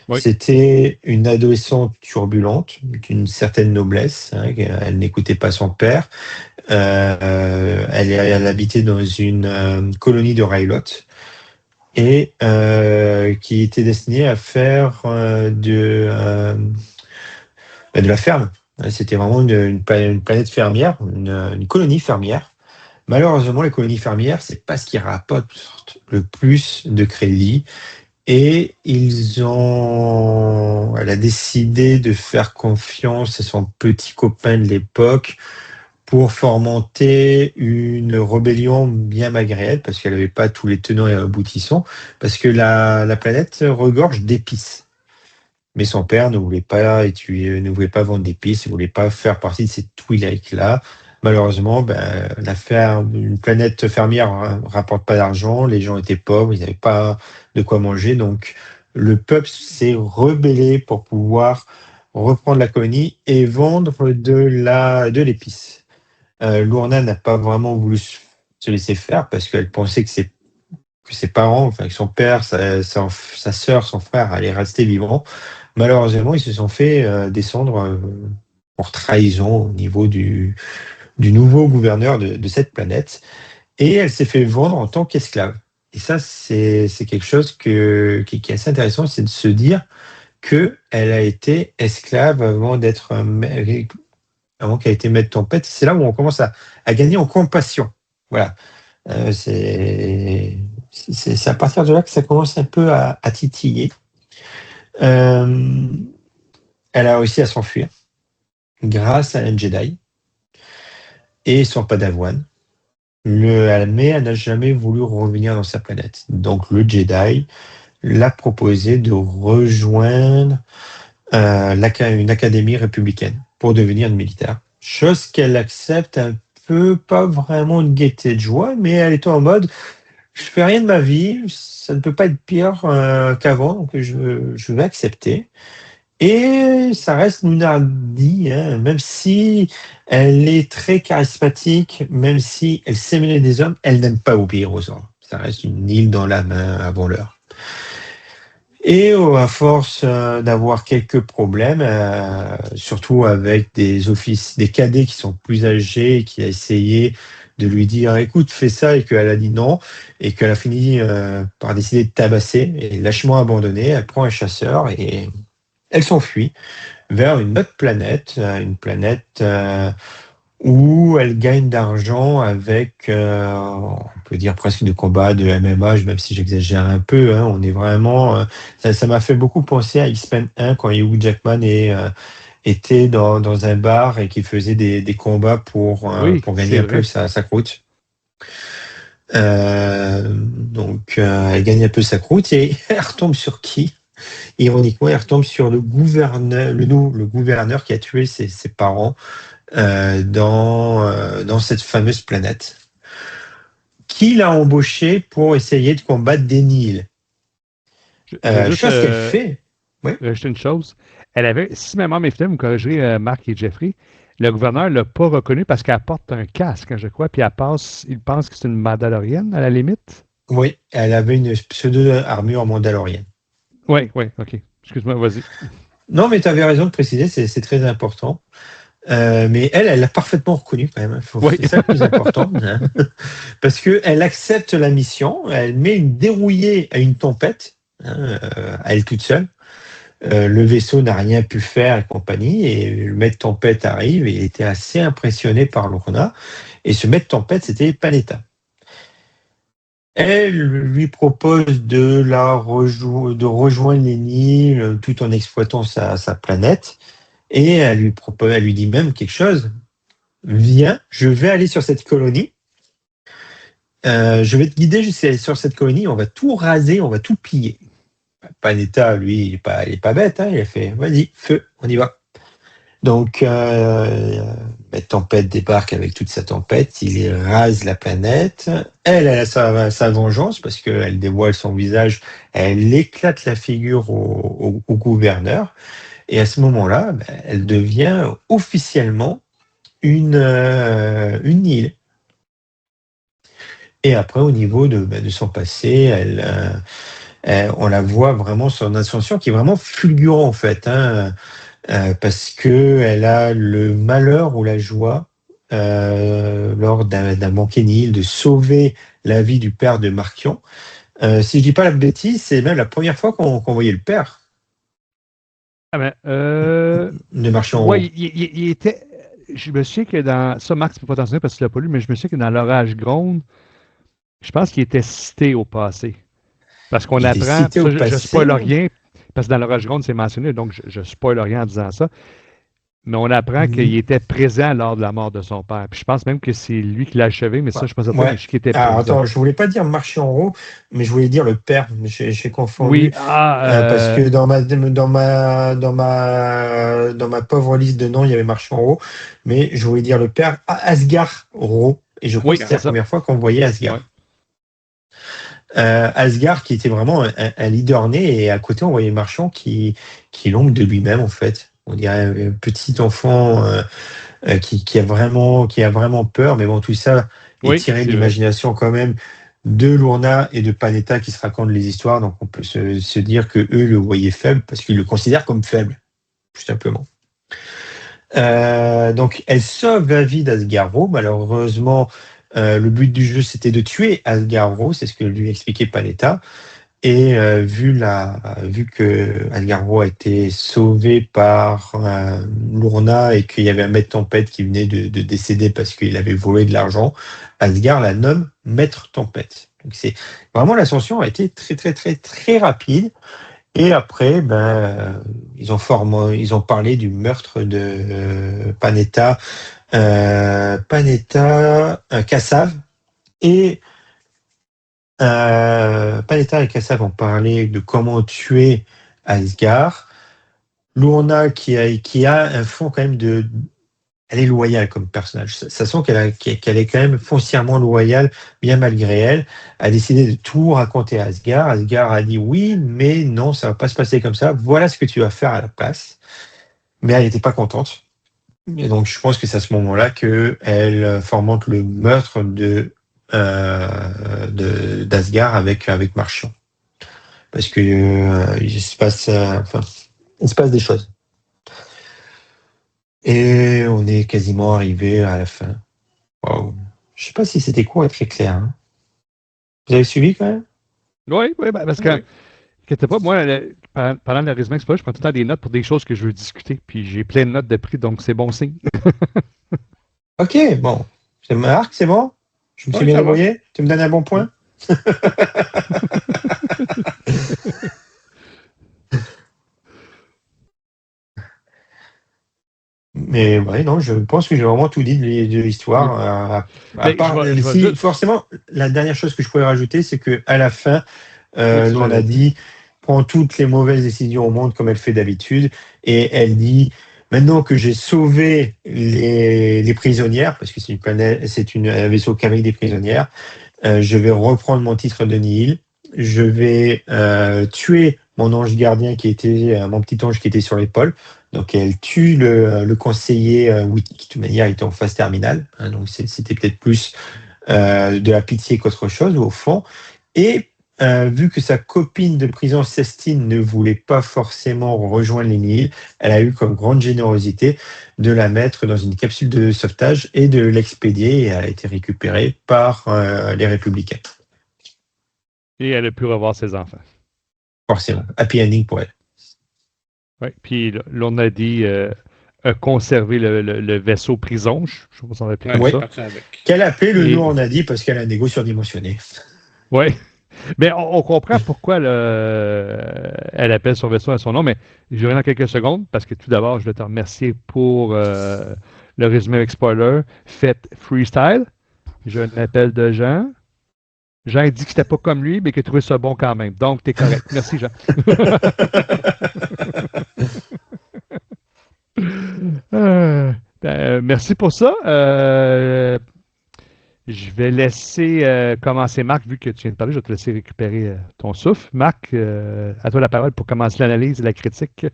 Oui. C'était une adolescente turbulente, d'une certaine noblesse, elle n'écoutait pas son père, elle habitait dans une colonie de Ryloth, et qui était destinée à faire de la ferme. C'était vraiment une planète fermière, une colonie fermière. Malheureusement, les colonies fermières, c'est pas ce qui rapporte le plus de crédit. Et elle a décidé de faire confiance à son petit copain de l'époque pour fomenter une rébellion bien malgré elle, parce qu'elle n'avait pas tous les tenants et aboutissants, parce que la planète regorge d'épices. Mais son père ne voulait pas vendre d'épices, il ne voulait pas faire partie de ces Twi'lek-là. Malheureusement, une planète fermière ne rapporte pas d'argent, les gens étaient pauvres, ils n'avaient pas de quoi manger, donc le peuple s'est rebellé pour pouvoir reprendre la colonie et vendre de l'épice. Lourna n'a pas vraiment voulu se laisser faire parce qu'elle pensait que ses parents, que son père, sa sœur, son frère allaient rester vivants. Malheureusement, ils se sont fait descendre pour trahison au niveau du nouveau gouverneur de cette planète. Et elle s'est fait vendre en tant qu'esclave. Et ça, c'est quelque chose qui est assez intéressant, c'est de se dire qu'elle a été esclave avant qu'elle ait été Maître Tempête. C'est là où on commence à gagner en compassion. Voilà. C'est C'est à partir de là que ça commence un peu à titiller. Elle a réussi à s'enfuir grâce à un Jedi et son padawan. Mais elle n'a jamais voulu revenir dans sa planète. Donc le Jedi l'a proposé de rejoindre une académie républicaine pour devenir une militaire. Chose qu'elle accepte un peu, pas vraiment de gaieté de joie, mais elle est en mode je fais rien de ma vie, ça ne peut pas être pire qu'avant, donc je vais accepter. Et ça reste Lunardi, hein, même si elle est très charismatique, même si elle sait mêler des hommes, elle n'aime pas obéir aux ordres. Ça reste une île dans la main avant l'heure. Et à force d'avoir quelques problèmes, surtout avec des cadets qui sont plus âgés, qui a essayé de lui dire écoute, fais ça, et qu'elle a dit non, et qu'elle a fini par décider de tabasser et lâchement abandonné, elle prend un chasseur et elle s'enfuit vers une autre planète, une planète où elle gagne d'argent avec, on peut dire presque de combats de MMA, même si j'exagère un peu. Hein, on est vraiment, ça m'a fait beaucoup penser à X-Men 1 quand Hugh Jackman était dans un bar et qu'il faisait des combats pour gagner un peu sa croûte. Donc, elle gagne un peu sa croûte et elle retombe sur qui? Ironiquement, elle retombe sur le gouverneur qui a tué ses parents dans cette fameuse planète. Qui l'a embauché pour essayer de combattre des Nihil. Chose qu'elle fait. Oui. Juste une chose. Elle avait, si ma mémoire m'est fidèle, vous me corrigerez Marc et Jeffrey, le gouverneur ne l'a pas reconnu parce qu'elle porte un casque, hein, je crois, puis il pense que c'est une Mandalorienne, à la limite. Oui, elle avait une pseudo-armure mandalorienne. Oui, ok. Excuse-moi, vas-y. Non, mais tu avais raison de préciser, c'est très important. Mais elle l'a parfaitement reconnu quand même. C'est ça le plus important. Hein. Parce qu'elle accepte la mission, elle met une dérouillée à une tempête, hein, à elle toute seule. Le vaisseau n'a rien pu faire et compagnie, et le maître tempête arrive et il était assez impressionné par Lorna. Et ce maître tempête, c'était Panetta. Elle lui propose de rejoindre les Nihil tout en exploitant sa planète. Et elle lui dit même quelque chose. Viens, je vais aller sur cette colonie. Je vais te guider sur cette colonie. On va tout raser, on va tout piller. Panetta, lui, il est pas bête. Hein, il a fait, vas-y, feu, on y va. Donc, Tempête débarque avec toute sa tempête. Il rase la planète. Elle a sa vengeance parce qu'elle dévoile son visage. Elle éclate la figure au gouverneur. Et à ce moment-là, elle devient officiellement une île. Et après, au niveau de son passé, on la voit vraiment son ascension qui est vraiment fulgurant en fait, hein, parce que elle a le malheur ou la joie lors d'un manqué Nihil de sauver la vie du père de Marchion. Si je dis pas la bêtise, c'est même la première fois qu'on voyait le père. De Marchion. Oui, il était. Je me souviens que dans. Ça, Max ne peut pas t'en souvenir parce que tu l'as pas lu, mais je me souviens que dans l'Orage Gronde, je pense qu'il était cité au passé. Parce qu'on apprend. Ça, je spoil rien, parce que dans l'Orage Gronde, c'est mentionné, donc je spoil rien en disant ça. Mais on apprend qu'il était présent lors de la mort de son père. Puis je pense même que c'est lui qui l'a achevé, mais ça, je pense pas qu'il était présent. Attends, je voulais pas dire Marchion en haut, mais je voulais dire le père. J'ai confondu. Oui, parce que dans ma pauvre liste de noms, il y avait Marchion en haut, mais je voulais dire le père Asgar Ro. Et je crois que c'était la première fois qu'on voyait Asgar. Ouais. Asgar qui était vraiment un leader né, et à côté on voyait Marchion qui est l'ombre de lui-même en fait. On dirait un petit enfant qui a vraiment peur, mais bon, tout ça est tiré de l'imagination quand même de Lourna et de Panetta qui se racontent les histoires, donc on peut se dire que eux le voyaient faible parce qu'ils le considèrent comme faible, tout simplement. Donc elle sauve la vie d'Asgaro. Malheureusement, le but du jeu c'était de tuer Asgaro, c'est ce que lui expliquait Panetta. Et vu que Asgaro a été sauvé par Lourna et qu'il y avait un maître tempête qui venait de décéder parce qu'il avait volé de l'argent, Asgar la nomme maître tempête. Donc c'est vraiment l'ascension a été très très très très rapide. Et après, ils ont parlé du meurtre de Panetta, Kassav et Panetta et Kassav ont parlé de comment tuer Asgard. Lorna qui a un fond quand même elle est loyale comme personnage. Ça sent qu'elle est quand même foncièrement loyale, bien malgré elle. A décidé de tout raconter à Asgard. Asgard a dit oui, mais non, ça va pas se passer comme ça. Voilà ce que tu vas faire à la place. Mais elle n'était pas contente. Et donc, je pense que c'est à ce moment-là qu'elle fomente le meurtre d'Asgard avec Marchion. Parce que il se passe des choses. Et on est quasiment arrivé à la fin. Wow. Je sais pas si c'était court et très clair. Hein. Vous avez suivi quand même? Oui, parce que, inquiétez pas, moi, pendant le résumé exposé, je prends tout le temps des notes pour des choses que je veux discuter, puis j'ai plein de notes de prix, donc c'est bon signe. Ok, bon. C'est Marc, c'est bon? Je me suis bien débrouillé? Tu me donnes un bon point? Mais ouais, non, je pense que j'ai vraiment tout dit de l'histoire. À part, forcément, la dernière chose que je pourrais rajouter, c'est qu'à la fin, on a dit prend toutes les mauvaises décisions au monde comme elle fait d'habitude, et elle dit maintenant que j'ai sauvé les prisonnières, parce que c'est un vaisseau qu'avec des prisonnières, je vais reprendre mon titre de Nihil, je vais tuer mon ange gardien mon petit ange qui était sur l'épaule. Donc elle tue le conseiller Witty, qui de toute manière était en phase terminale. Hein, donc c'était peut-être plus de la pitié qu'autre chose au fond. Et vu que sa copine de prison Cestine ne voulait pas forcément rejoindre les Nihil, elle a eu comme grande générosité de la mettre dans une capsule de sauvetage et de l'expédier, et elle a été récupérée par les Républicains. Et elle a pu revoir ses enfants. Forcément. Happy ending pour elle. Oui, puis là, on a dit conserver le vaisseau prison, je ne sais pas si on va appeler comme ça. Qu'elle a appelé le nom, on a dit, parce qu'elle a un égo surdimensionné. Oui, mais on comprend pourquoi elle appelle son vaisseau à son nom, mais je reviens dans quelques secondes, parce que tout d'abord, je veux te remercier pour le résumé avec spoiler. Faites freestyle. J'ai un appel de Jean. Jean dit que c'était pas comme lui, mais qu'il a trouvé ça bon quand même. Donc, tu es correct. Merci, Jean. Merci pour ça. Je vais laisser commencer Marc, vu que tu viens de parler, je vais te laisser récupérer ton souffle. Marc, à toi la parole pour commencer l'analyse et la critique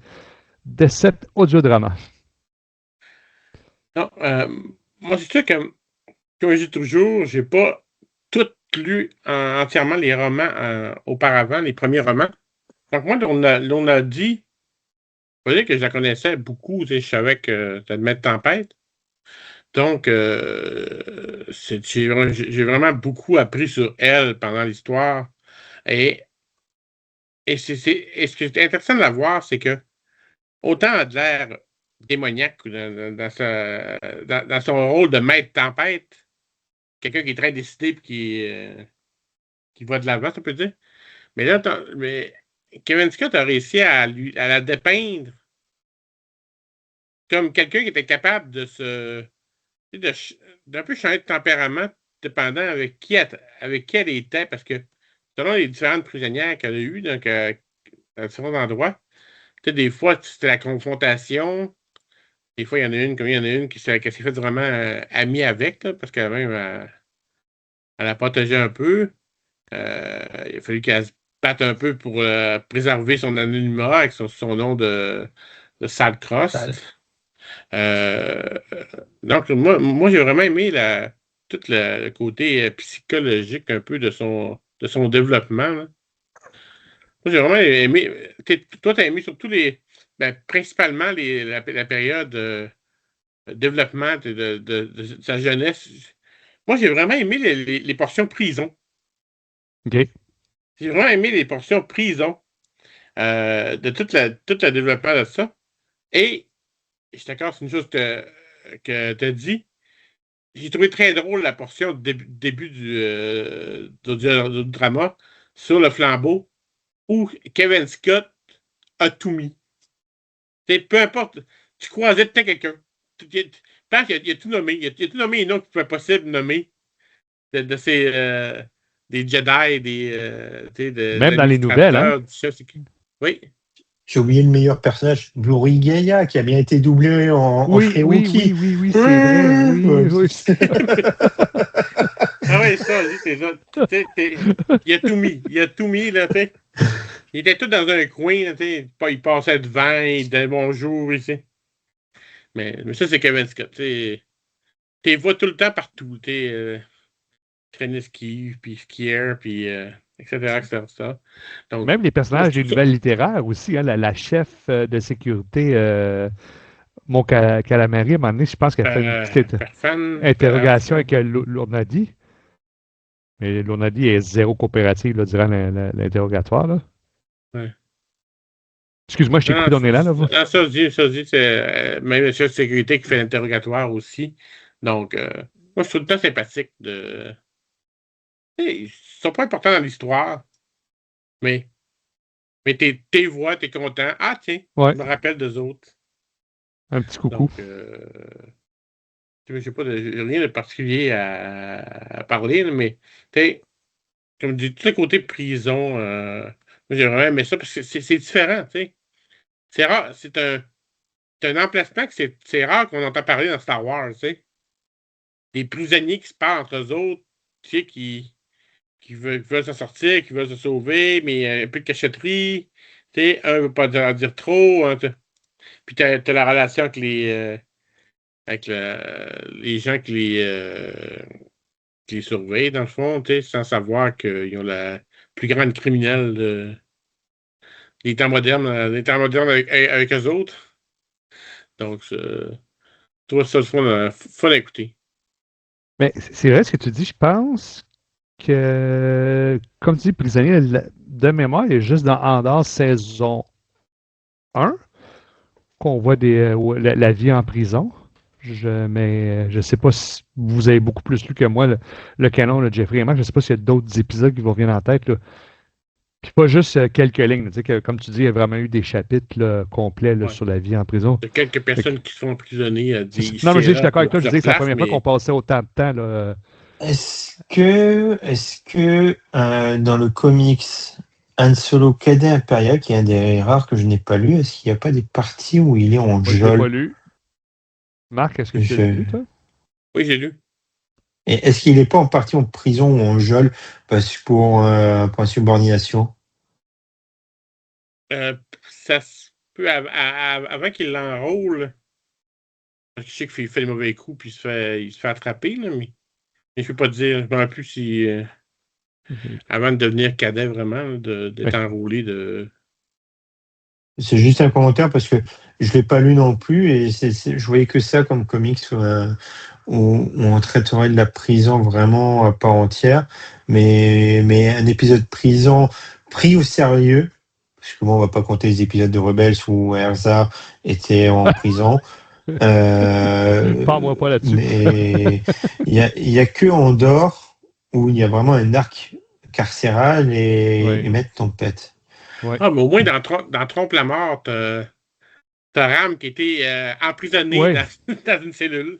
de cet audiodrama. Non, moi, c'est sûr que, comme je dis toujours, j'ai pas tout lu entièrement les romans auparavant, les premiers romans. Donc, moi, on a dit, il faut dire que je la connaissais beaucoup, je savais que c'était de Maître Tempête. Donc, j'ai vraiment beaucoup appris sur elle pendant l'histoire. Et ce qui est intéressant de la voir, c'est que autant elle a de l'air démoniaque dans son rôle de Maître Tempête, quelqu'un qui est très décidé et qui va de l'avant, ça peut dire. Mais là, Kevin Scott a réussi à la dépeindre comme quelqu'un qui était capable d'un peu changer de tempérament dépendant avec qui elle était, parce que selon les différentes prisonnières qu'elle a eues à différents endroits, des fois, c'était la confrontation. Des fois, il y en a une qui s'est fait vraiment amie avec, là, parce qu'elle même elle a protégé un peu. Il a fallu qu'elle se batte un peu pour préserver son anonymat avec son nom de Sale Cross. Donc, moi j'ai vraiment aimé tout le côté psychologique un peu de son développement. Là. Moi, j'ai vraiment aimé. Toi, tu as aimé surtout principalement la période développement de sa jeunesse. Moi, j'ai vraiment aimé les portions prison. OK. J'ai vraiment aimé les portions prison de tout le développement de ça. Et je suis d'accord, c'est une chose que tu as dit. j'ai trouvé très drôle la portion du début du drama sur le flambeau où Kevin Scott a tout mis. Peu importe, tu croisais peut-être quelqu'un. Je pense qu'il a tout nommé. Il a tout nommé les noms qu'il pouvait possible nommer de ces des Jedi, Même dans les nouvelles, hein? Oui. J'ai oublié le meilleur personnage, Glory Gaia, qui a bien été doublé en Free-Wookie. Oui, c'est vrai. Oui. Ah oui, ça, c'est ça. Il a tout mis, là, tu sais. Il était tout dans un coin, là, tu sais. Il passait devant, il disait bonjour, ici. Mais ça, c'est Kevin Scott, tu sais. Tu les vois tout le temps partout, tu sais. Traîner ski, puis skier, puis etc. Donc, même les personnages des nouvelles littéraires aussi, hein, la chef de sécurité, Mon Calamari, à un moment donné, je pense qu'elle fait une petite interrogation avec Lournadi. Mais Lournadi est zéro coopérative là, durant l'interrogatoire. Là. Ouais. Excuse-moi, je t'ai coupé dans là. Vous. Ça, je dis, c'est même le chef de sécurité qui fait l'interrogatoire aussi. Donc, moi, je trouve tout le temps sympathique de. Ils sont pas importants dans l'histoire, mais t'es voix, t'es content. Ah, tiens, je me rappelle d'eux autres. Un petit coucou. Donc, je sais pas, rien de particulier à parler, mais comme je dis, tout le côté prison, j'ai vraiment aimé ça parce que c'est différent, tu sais. C'est rare, c'est un emplacement que c'est rare qu'on entend parler dans Star Wars, tu sais. Des prisonniers qui se parlent entre eux autres, tu sais, qui veulent s'en sortir, qui veulent se sauver, mais un peu de cachotterie, tu sais, un veut pas en dire trop, puis t'as la relation avec les gens qui les surveillent, dans le fond, sans savoir qu'ils ont la plus grande criminelle des temps modernes avec eux autres. Donc, je trouve ça fun à écouter. Mais c'est vrai ce que tu dis, je pense que, comme tu dis, Prisonnier de mémoire, il est juste dans Andorre saison 1 qu'on voit la vie en prison. Mais je ne sais pas si vous avez beaucoup plus lu que moi le canon de Jeffrey et Mark. Je ne sais pas s'il y a d'autres épisodes qui vous reviennent en tête. Là. Puis pas juste quelques lignes. Tu sais, que, comme tu dis, il y a vraiment eu des chapitres là, complets là, sur la vie en prison. Il y a quelques personnes qui sont emprisonnées à dire. Non, mais je suis d'accord avec toi. Je disais que c'est la première fois qu'on passait autant de temps. Là. Est-ce que dans le comics Han Solo Cadet Impérial, qui est un des rares que je n'ai pas lu, est-ce qu'il n'y a pas des parties où il est en geôle? Je l'ai pas lu. Marc, est-ce que tu l'as lu, toi? Oui, j'ai lu. Et est-ce qu'il n'est pas en partie en prison ou en geôle pour insubordination? Ça se peut, avant qu'il l'enrôle, je sais qu'il fait des mauvais coups puis il se fait attraper, là, mais je ne peux pas te dire, je ne me rappelle plus si avant de devenir cadet vraiment, d'être enrôlé de. C'est juste un commentaire parce que je ne l'ai pas lu non plus et je voyais que ça comme comics où on traiterait de la prison vraiment à part entière, mais un épisode prison pris au sérieux, parce que bon, on va pas compter les épisodes de Rebels où Erza était en prison. Parle-moi pas là-dessus. Mais il y a que Andorre où il y a vraiment un arc carcéral et Maître Tempête. Ouais. Ah, mais au moins, dans Trompe la mort, t'as Ram qui était emprisonné dans une cellule.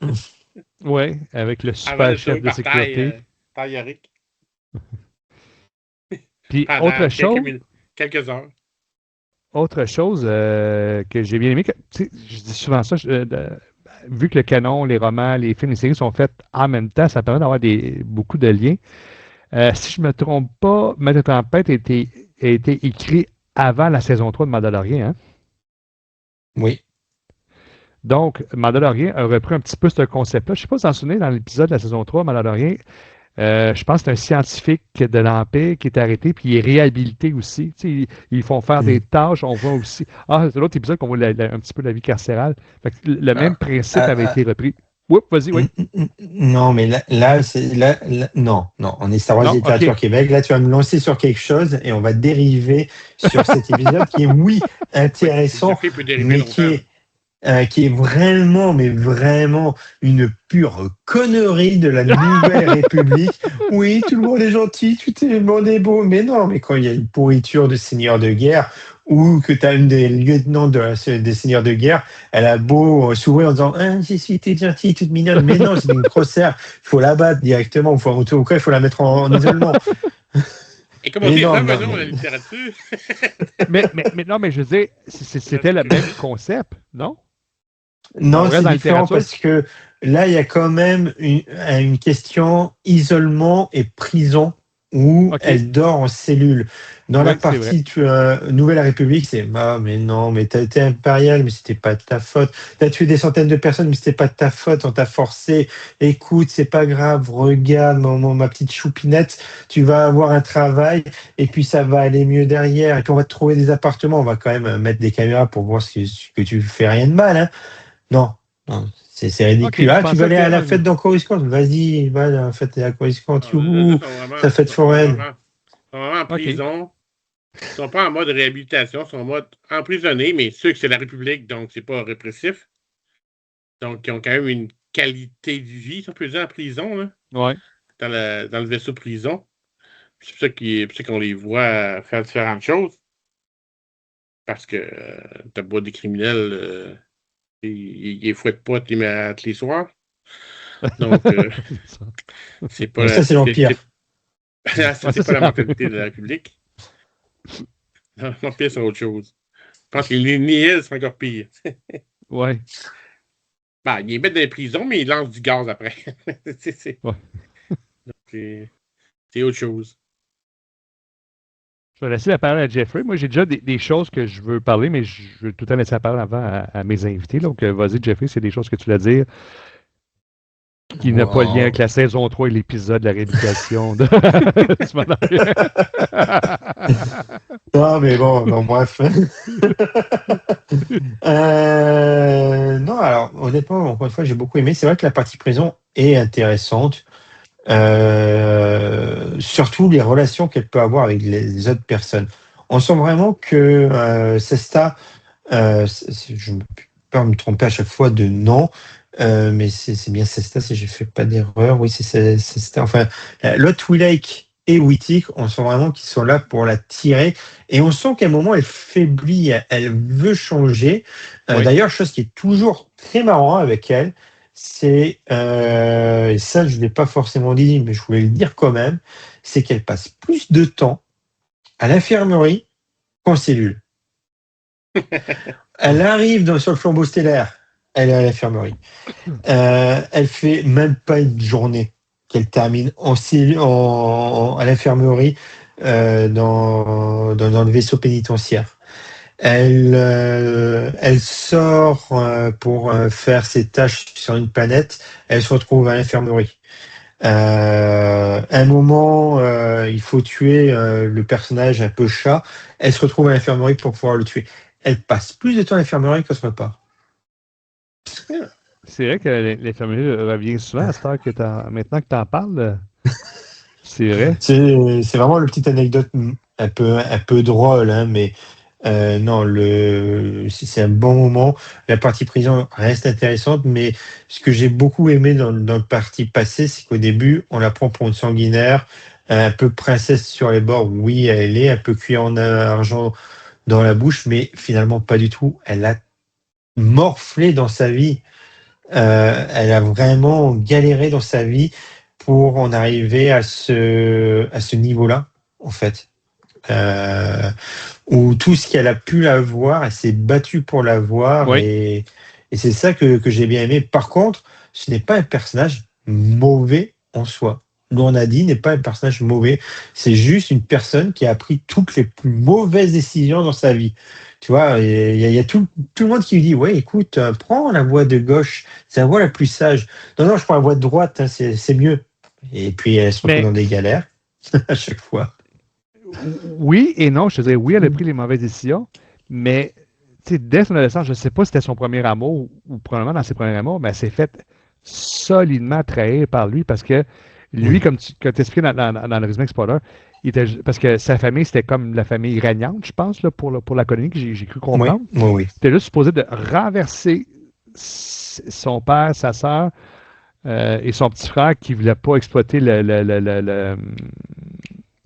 Oui, avec le super chef de sécurité. Taillaric. Puis, autre chose. Quelques heures. Autre chose que j'ai bien aimé, je dis souvent ça, vu que le canon, les romans, les films, les séries sont faits en même temps, ça permet d'avoir beaucoup de liens. Si je ne me trompe pas, Maître Tempête a été écrit avant la saison 3 de Mandalorian. Hein? Oui. Donc, Mandalorian a repris un petit peu ce concept-là. Je ne sais pas si vous en souvenez, dans l'épisode de la saison 3, Mandalorian, je pense que c'est un scientifique de l'Empire qui est arrêté, puis il est réhabilité aussi. Tu sais, ils font faire des tâches, on voit aussi. Ah, c'est l'autre épisode qu'on voit un petit peu la vie carcérale. Fait que le même principe avait été repris. Oups, vas-y, oui. Non, mais là, non, on est Star Wars Littérature Québec. Là, tu vas me lancer sur quelque chose et on va dériver sur cet épisode qui est, oui, intéressant, mais qui est qui est vraiment, mais vraiment une pure connerie de la Nouvelle République. Oui, tout le monde est gentil, tout le monde est beau, mais non, mais quand il y a une pourriture de seigneur de guerre, ou que tu as une des lieutenants des seigneurs de guerre, elle a beau sourire en disant je suis toute gentille, toute mignonne, mais non, c'est une grossière, il faut la battre directement, au cas, il faut la mettre en isolement. Et comment Mais dire, non, revenons non, à la mais- littérature. mais non, mais je veux dire, c'était le même concept, non? Non, On reste c'est dans la différent littérature? parce que là, il y a quand même une question isolement et prison où OK. elle dort en cellule. Dans la Oui, c'est vrai. partie Nouvelle République, c'est mais non, mais t'as été impérial, mais c'était pas de ta faute. T'as tué des centaines de personnes, mais c'était pas de ta faute. On t'a forcé. Écoute, c'est pas grave. Regarde, ma petite choupinette, tu vas avoir un travail et puis ça va aller mieux derrière. Et puis on va te trouver des appartements. On va quand même mettre des caméras pour voir ce que tu fais rien de mal, hein. Non, non, c'est OK, ridicule. je Ah, tu vas pensais aller que... à la fête dans Coruscant? Vas-y, va à la fête à Coruscant. Là, Youhou, sa fête foraine. sont vraiment en OK. prison. Ils sont pas en mode réhabilitation, ils sont en mode emprisonnés, mais ceux que c'est la République, donc c'est pas répressif. Donc, ils ont quand même une qualité de vie, si on peut dire, en prison, là, Ouais. dans le vaisseau prison. C'est pour ça qu'on les voit faire différentes choses. Parce que t'as pas des criminels, ils les fouettent pas tous les soirs. Donc, C'est ça. c'est pas Mais ça, c'est l'Empire. ça, Ouais, c'est ça, pas la c'est mentalité de la République. Non, l'Empire, c'est autre chose. Je pense que les niais, c'est encore pire. Ouais. Ben, ils les mettent dans les prisons, mais ils lancent du gaz après. Ouais. C'est autre chose. Je vais laisser la parole à Jeffrey. Moi, j'ai déjà des choses que je veux parler, mais je veux tout le temps laisser la parole avant à mes invités. Donc, vas-y, Jeffrey, c'est des choses que tu vas dire qui n'a pas de lien avec la saison 3 et l'épisode de la rééducation de ce Mandalorian. Non, mais bon, bref. Non, alors, honnêtement, encore une fois, j'ai beaucoup aimé. C'est vrai que la partie prison est intéressante. Surtout les relations qu'elle peut avoir avec les autres personnes. On sent vraiment que Cesta, je ne peux pas me tromper à chaque fois de nom, mais c'est bien Cesta si je ne fais pas d'erreur. Oui, c'est Cesta. Enfin, l'autre Twi'lek et Wittig, on sent vraiment qu'ils sont là pour la tirer. Et on sent qu'à un moment, elle faiblit, elle veut changer. Oui. D'ailleurs, chose qui est toujours très marrant avec elle, c'est, et ça je ne l'ai pas forcément dit, mais je voulais le dire quand même, c'est qu'elle passe plus de temps à l'infirmerie qu'en cellule. Elle arrive sur le flambeau stellaire, elle est à l'infirmerie. Elle fait même pas une journée qu'elle termine à l'infirmerie dans le vaisseau pénitentiaire. Elle sort pour faire ses tâches sur une planète. Elle se retrouve à l'infirmerie. À un moment, il faut tuer le personnage un peu chat. Elle se retrouve à l'infirmerie pour pouvoir le tuer. Elle passe plus de temps à l'infirmerie qu'au repas. C'est vrai que l'infirmerie revient souvent à cette heure que maintenant que tu en parles. C'est vrai. C'est vraiment une petite anecdote un peu drôle, hein, mais non, c'est un bon moment. La partie prison reste intéressante, mais ce que j'ai beaucoup aimé dans le parti passé, c'est qu'au début, on la prend pour une sanguinaire, un peu princesse sur les bords. Oui, elle est un peu cuillère en argent dans la bouche, mais finalement pas du tout. Elle a morflé dans sa vie. Elle a vraiment galéré dans sa vie pour en arriver à ce niveau-là, en fait. Où tout ce qu'elle a pu avoir, elle s'est battue pour l'avoir, Oui. et c'est ça que j'ai bien aimé. Par contre, ce n'est pas un personnage mauvais en soi. Lournadi n'est pas un personnage mauvais, c'est juste une personne qui a pris toutes les plus mauvaises décisions dans sa vie. Tu vois, il y a tout le monde qui lui dit, ouais, écoute, prends la voie de gauche, c'est la voie la plus sage. Non, je prends la voie de droite, hein, c'est mieux. Et puis elle se retrouve dans des galères à chaque fois. Oui et non, je te dirais, oui, elle a pris les mauvaises décisions, mais dès son adolescence, je ne sais pas si c'était son premier amour ou probablement dans ses premiers amours, mais elle s'est faite solidement trahir par lui parce que Lui, comme tu expliqué dans le résumé Explorer, parce que sa famille, c'était comme la famille régnante, je pense, là, pour la colonie, que j'ai cru comprendre. Oui. Il était juste supposé de renverser son père, sa sœur et son petit frère qui ne voulait pas exploiter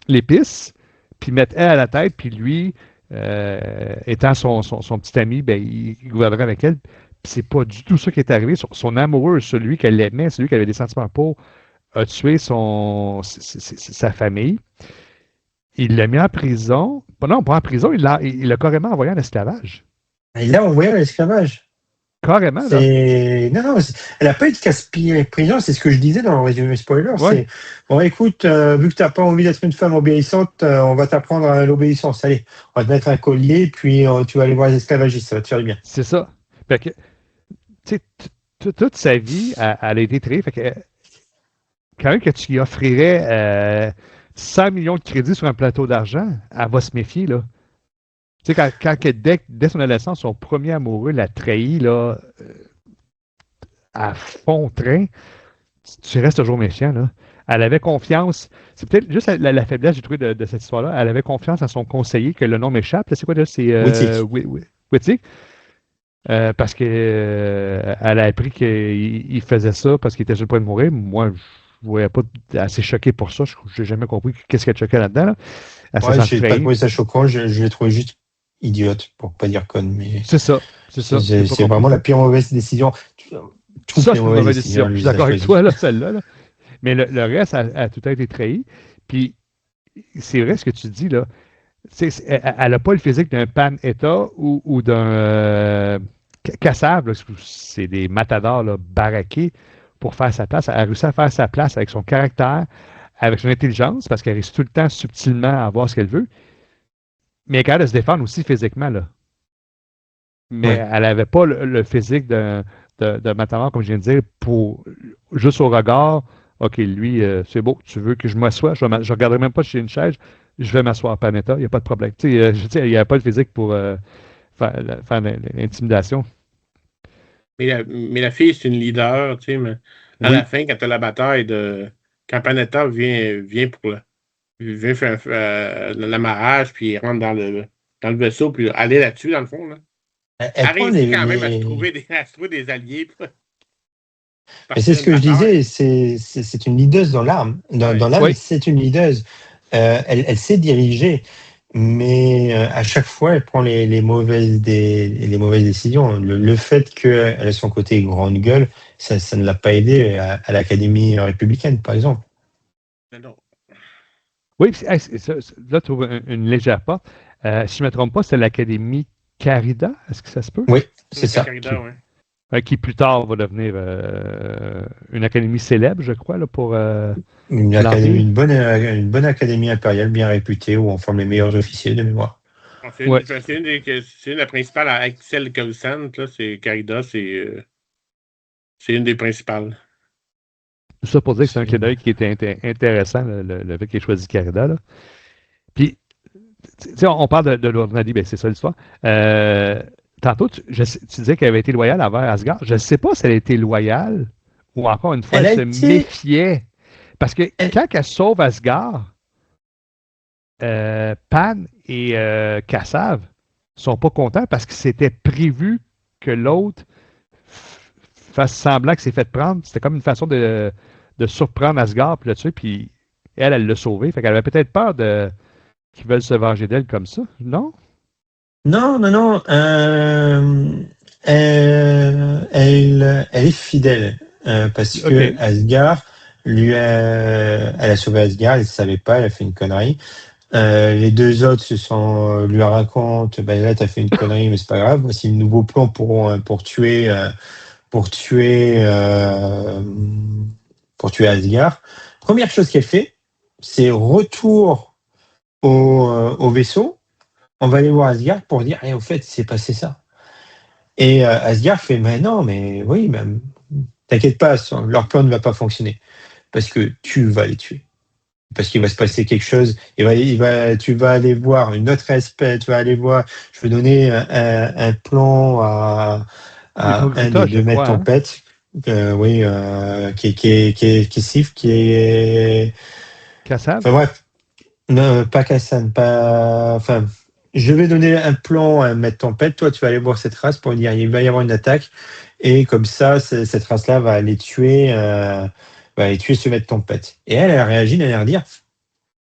l'épice, puis mettre elle à la tête, puis lui, étant son petit ami, ben, il gouvernerait avec elle. Puis c'est pas du tout ça qui est arrivé. Son amoureux, celui qu'elle aimait, celui qu'elle avait des sentiments pour, a tué sa famille. Il l'a mis en prison. Non, pas en prison, il l'a carrément envoyé en esclavage. Il l'a envoyé en esclavage. Carrément, là. Non, elle n'a pas été casse-pied en prison, c'est ce que je disais dans le résumé spoiler. Ouais. C'est, bon, écoute, vu que tu n'as pas envie d'être une femme obéissante, on va t'apprendre à l'obéissance. Allez, on va te mettre un collier, puis tu vas aller voir les esclavagistes, ça va te faire du bien. C'est ça. Fait que, tu sais, toute sa vie, elle a été traitée. Fait que, quand même que tu lui offrirais 100 millions de crédits sur un plateau d'argent, elle va se méfier, là. Tu sais, dès son adolescence, son premier amoureux l'a trahi, là, à fond train, tu restes toujours méfiant, là. Elle avait confiance. C'est peut-être juste la faiblesse, j'ai trouvé, de cette histoire-là. Elle avait confiance à son conseiller, que le nom m'échappe. C'est quoi, là? C'est Wittig. Parce qu'elle a appris qu'il faisait ça parce qu'il était sur le point de mourir. Moi, je ne voyais pas assez choqué pour ça. Je n'ai jamais compris qu'est-ce qu'elle choquait là-dedans. Là. Je n'ai pas trouvé ça choquant. Je l'ai trouvé juste idiote, pour ne pas dire conne. Mais c'est ça. C'est vraiment la pire mauvaise décision. Ça, c'est une mauvaise décision. Je suis d'accord avec toi, là, celle-là. Là. Mais le reste a tout été trahi. Puis, c'est vrai ce que tu dis, là. Elle n'a pas le physique d'un Pan-État ou d'un Kassav. C'est des matadors là, baraqués pour faire sa place. Elle a réussi à faire sa place avec son caractère, avec son intelligence, parce qu'elle réussit tout le temps subtilement à voir ce qu'elle veut. Mais elle est capable de se défendre aussi physiquement. Là. Mais elle n'avait pas le physique de matador, comme je viens de dire, pour juste au regard. OK, lui, c'est beau, tu veux que je m'assoie, je ne regarderai même pas chez une chaise, je vais m'asseoir à Panetta, il n'y a pas de problème. Il n'y a pas le physique pour faire l'intimidation. Mais la fille, c'est une leader, tu sais, mais à la fin, quand tu as la bataille quand Panetta vient faire l'amarrage, puis il rentre dans le vaisseau, puis aller là-dessus, dans le fond, là. Elle réussit quand même à se trouver des alliés. Mais c'est ce que je disais, c'est une leaduse dans l'âme. Dans l'âme, c'est une leaduse. Elle sait diriger, mais à chaque fois, elle prend les mauvaises décisions. Le fait qu'elle ait son côté grande gueule, ça ne l'a pas aidé à l'Académie républicaine, par exemple. Non. Oui, là, tu trouves une légère porte. Si je ne me trompe pas, c'est l'Académie Carida, est-ce que ça se peut? Oui, c'est ça. Carida, oui. Qui plus tard va devenir une académie célèbre, je crois, là, pour une bonne académie impériale bien réputée où on forme les meilleurs officiers de mémoire. C'est une des principales avec celle que là, c'est Carida, c'est une des principales. Tout ça pour dire que c'est un clin d'œil qui était intéressant, le fait qu'il ait choisi Carida. Là. Puis, on parle de Lournadi, ben c'est ça l'histoire. Tantôt, tu disais qu'elle avait été loyale envers Asgard. Je ne sais pas si elle a été loyale ou encore une fois, elle se méfiait. Parce que quand elle sauve Asgard, Pan et Kassav ne sont pas contents parce que c'était prévu que l'autre fasse semblant que c'est fait prendre. C'était comme une façon de surprendre Asgard puis le tuer, puis elle l'a sauvé. Fait qu'elle avait peut-être peur qu'ils veulent se venger d'elle comme ça, non? Non. Elle est fidèle parce que Asgard elle a sauvé Asgard, elle ne savait pas, elle a fait une connerie. Les deux autres lui racontent, là t'as fait une connerie, mais c'est pas grave. Voici le nouveau plan pour tuer Asgard. Première chose qu'elle fait, c'est retour au vaisseau. On va aller voir Asgard pour dire, au fait, il s'est passé ça. Et Asgard fait, oui, t'inquiète pas, leur plan ne va pas fonctionner. Parce que tu vas les tuer. Parce qu'il va se passer quelque chose. Tu vas aller voir une autre espèce, tu vas aller voir, je vais donner un plan à un des 2 mètres tempête. Oui, qui est Sif, qui est. Kassav? Enfin bref, non, pas Kassan, pas. Enfin, je vais donner un plan à Maître Tempête. Toi, tu vas aller voir cette race pour dire il va y avoir une attaque. Et comme ça, cette race-là va aller tuer ce Maître Tempête. Et elle a réagi, elle a l'air dire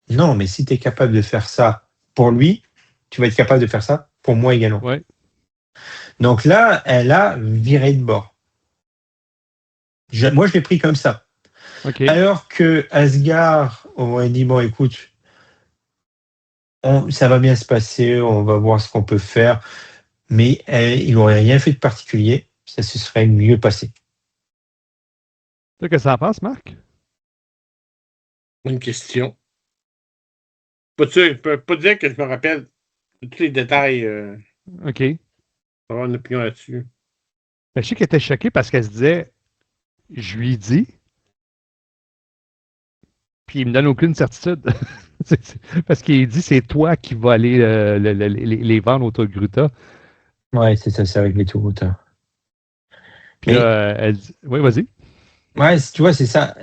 non, mais si tu es capable de faire ça pour lui, tu vas être capable de faire ça pour moi également. Ouais. Donc là, elle a viré de bord. Moi, je l'ai pris comme ça. OK. Alors que Asgard aurait dit bon, écoute, ça va bien se passer, on va voir ce qu'on peut faire, mais il n'aurait rien fait de particulier, ça se serait mieux passé. Qu'est-ce que ça en pense, Marc? Une question. Je peux pas dire que je me rappelle de tous les détails. OK. Avoir une opinion là-dessus. Je sais qu'elle était choquée parce qu'elle se disait, je lui dis, puis il me donne aucune certitude. Parce qu'il dit, c'est toi qui vas aller les vendre autour de Gruta. Ouais, c'est ça, c'est avec les tours. Puis là, elle dit, oui, vas-y. Ouais, tu vois, c'est ça.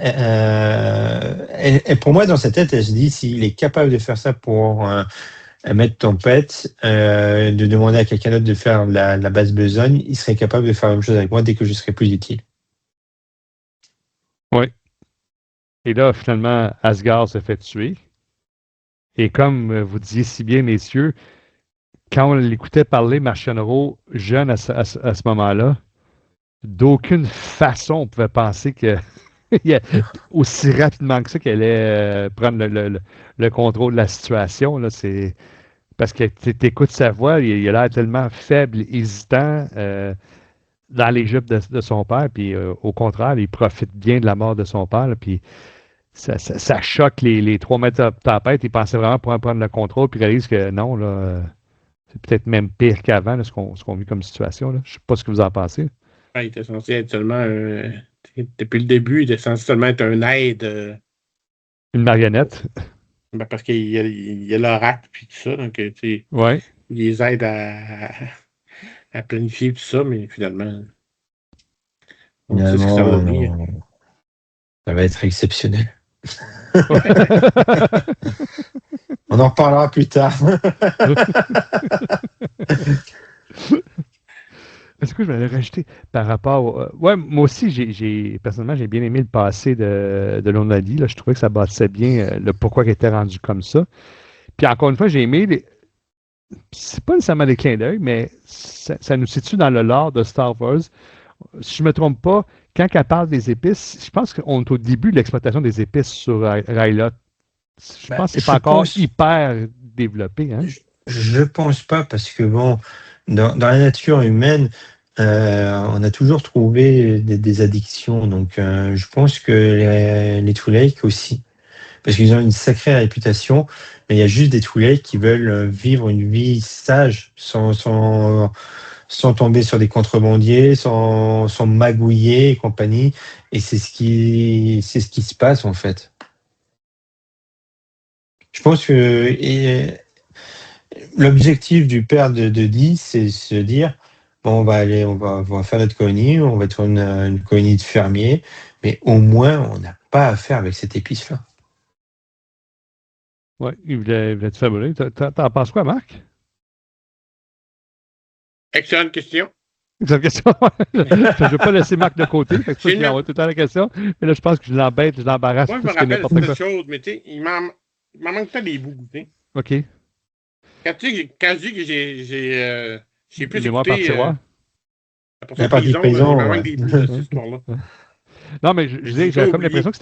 Et pour moi, dans sa tête, elle se dit, s'il est capable de faire ça pour mettre Tempête, de demander à quelqu'un d'autre de faire la basse besogne, il serait capable de faire la même chose avec moi dès que je serais plus utile. Oui. Et là, finalement, Asgard se fait tuer. Et comme vous disiez si bien, messieurs, quand on l'écoutait parler Marcianero jeune à ce moment-là, d'aucune façon on pouvait penser que aussi rapidement que ça qu'elle allait prendre le contrôle de la situation. Là, c'est parce que tu écoutes sa voix, il a l'air tellement faible, hésitant dans les jupes de son père, puis au contraire, il profite bien de la mort de son père, là, puis ça choque les 3 mètres de tempête. Il pensait vraiment pouvoir prendre le contrôle, puis il réalise que non, là, c'est peut-être même pire qu'avant, là, ce qu'on vit comme situation. Là. Je ne sais pas ce que vous en pensez. Il était censé être seulement depuis le début, il était censé seulement être un aide. Une marionnette. Parce qu'il y a l'oracle puis tout ça. Donc, il Ouais. les aide à planifier tout ça, mais finalement, on sait ce que ça va devenir. Ça va être exceptionnel. On en reparlera plus tard. Est-ce que je vais rajouter par rapport ouais, moi aussi, personnellement, j'ai bien aimé le passé de Lonali. Là. Je trouvais que ça bâtissait bien le pourquoi il était rendu comme ça. Puis encore une fois, j'ai aimé c'est pas nécessairement des clins d'œil, mais ça nous situe dans le lore de Star Wars. Si je ne me trompe pas, quand elle parle des épices, je pense qu'on est au début de l'exploitation des épices sur Rylot. Je pense que c'est pas encore hyper développé. Hein? Je pense pas, parce que bon, dans la nature humaine, on a toujours trouvé des addictions. Donc, je pense que les True Lake aussi, parce qu'ils ont une sacrée réputation, mais il y a juste des True Lake qui veulent vivre une vie sage, sans tomber sur des contrebandiers, sans magouiller et compagnie. Et c'est ce qui se passe, en fait. Je pense que l'objectif du père de Dee, c'est se dire, bon, on va faire notre colonie, on va être une colonie de fermiers, mais au moins, on n'a pas à faire avec cette épice-là. Oui, il voulait te faire brûler. T'en penses quoi, Marc? Excellente question. Excellente question. Je ne veux pas laisser Marc de côté. Fait que je lui envoie tout le temps la question. Mais là, je pense que je l'embête, je l'embarrasse. Moi, je me rappelle cette chose, mais tu sais, il m'en manque pas des bouts. OK. Quand je dis que j'ai plus mémoire écouté... La partie prison, paysan, il m'en manque des bouts de cette histoire-là. Non, mais j'avais comme l'impression que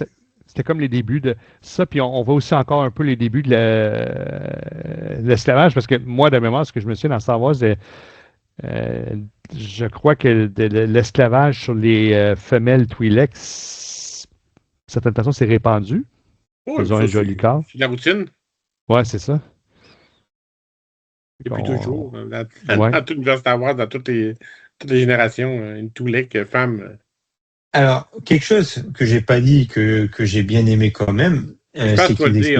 c'était comme les débuts de ça, puis on voit aussi encore un peu les débuts de l'esclavage, parce que moi, de mémoire, ce que je me souviens dans Star Wars, je crois que l'esclavage sur les femelles Twi'lek, de certaine façon, c'est répandu. Ils ont un joli corps. C'est la routine. Ouais, c'est ça. Depuis toujours. Dans toute l'univers Star Wars, dans toutes les générations, une Twi'lek femme... Alors, quelque chose que j'ai pas dit, que j'ai bien aimé quand même, c'est qu'il explique.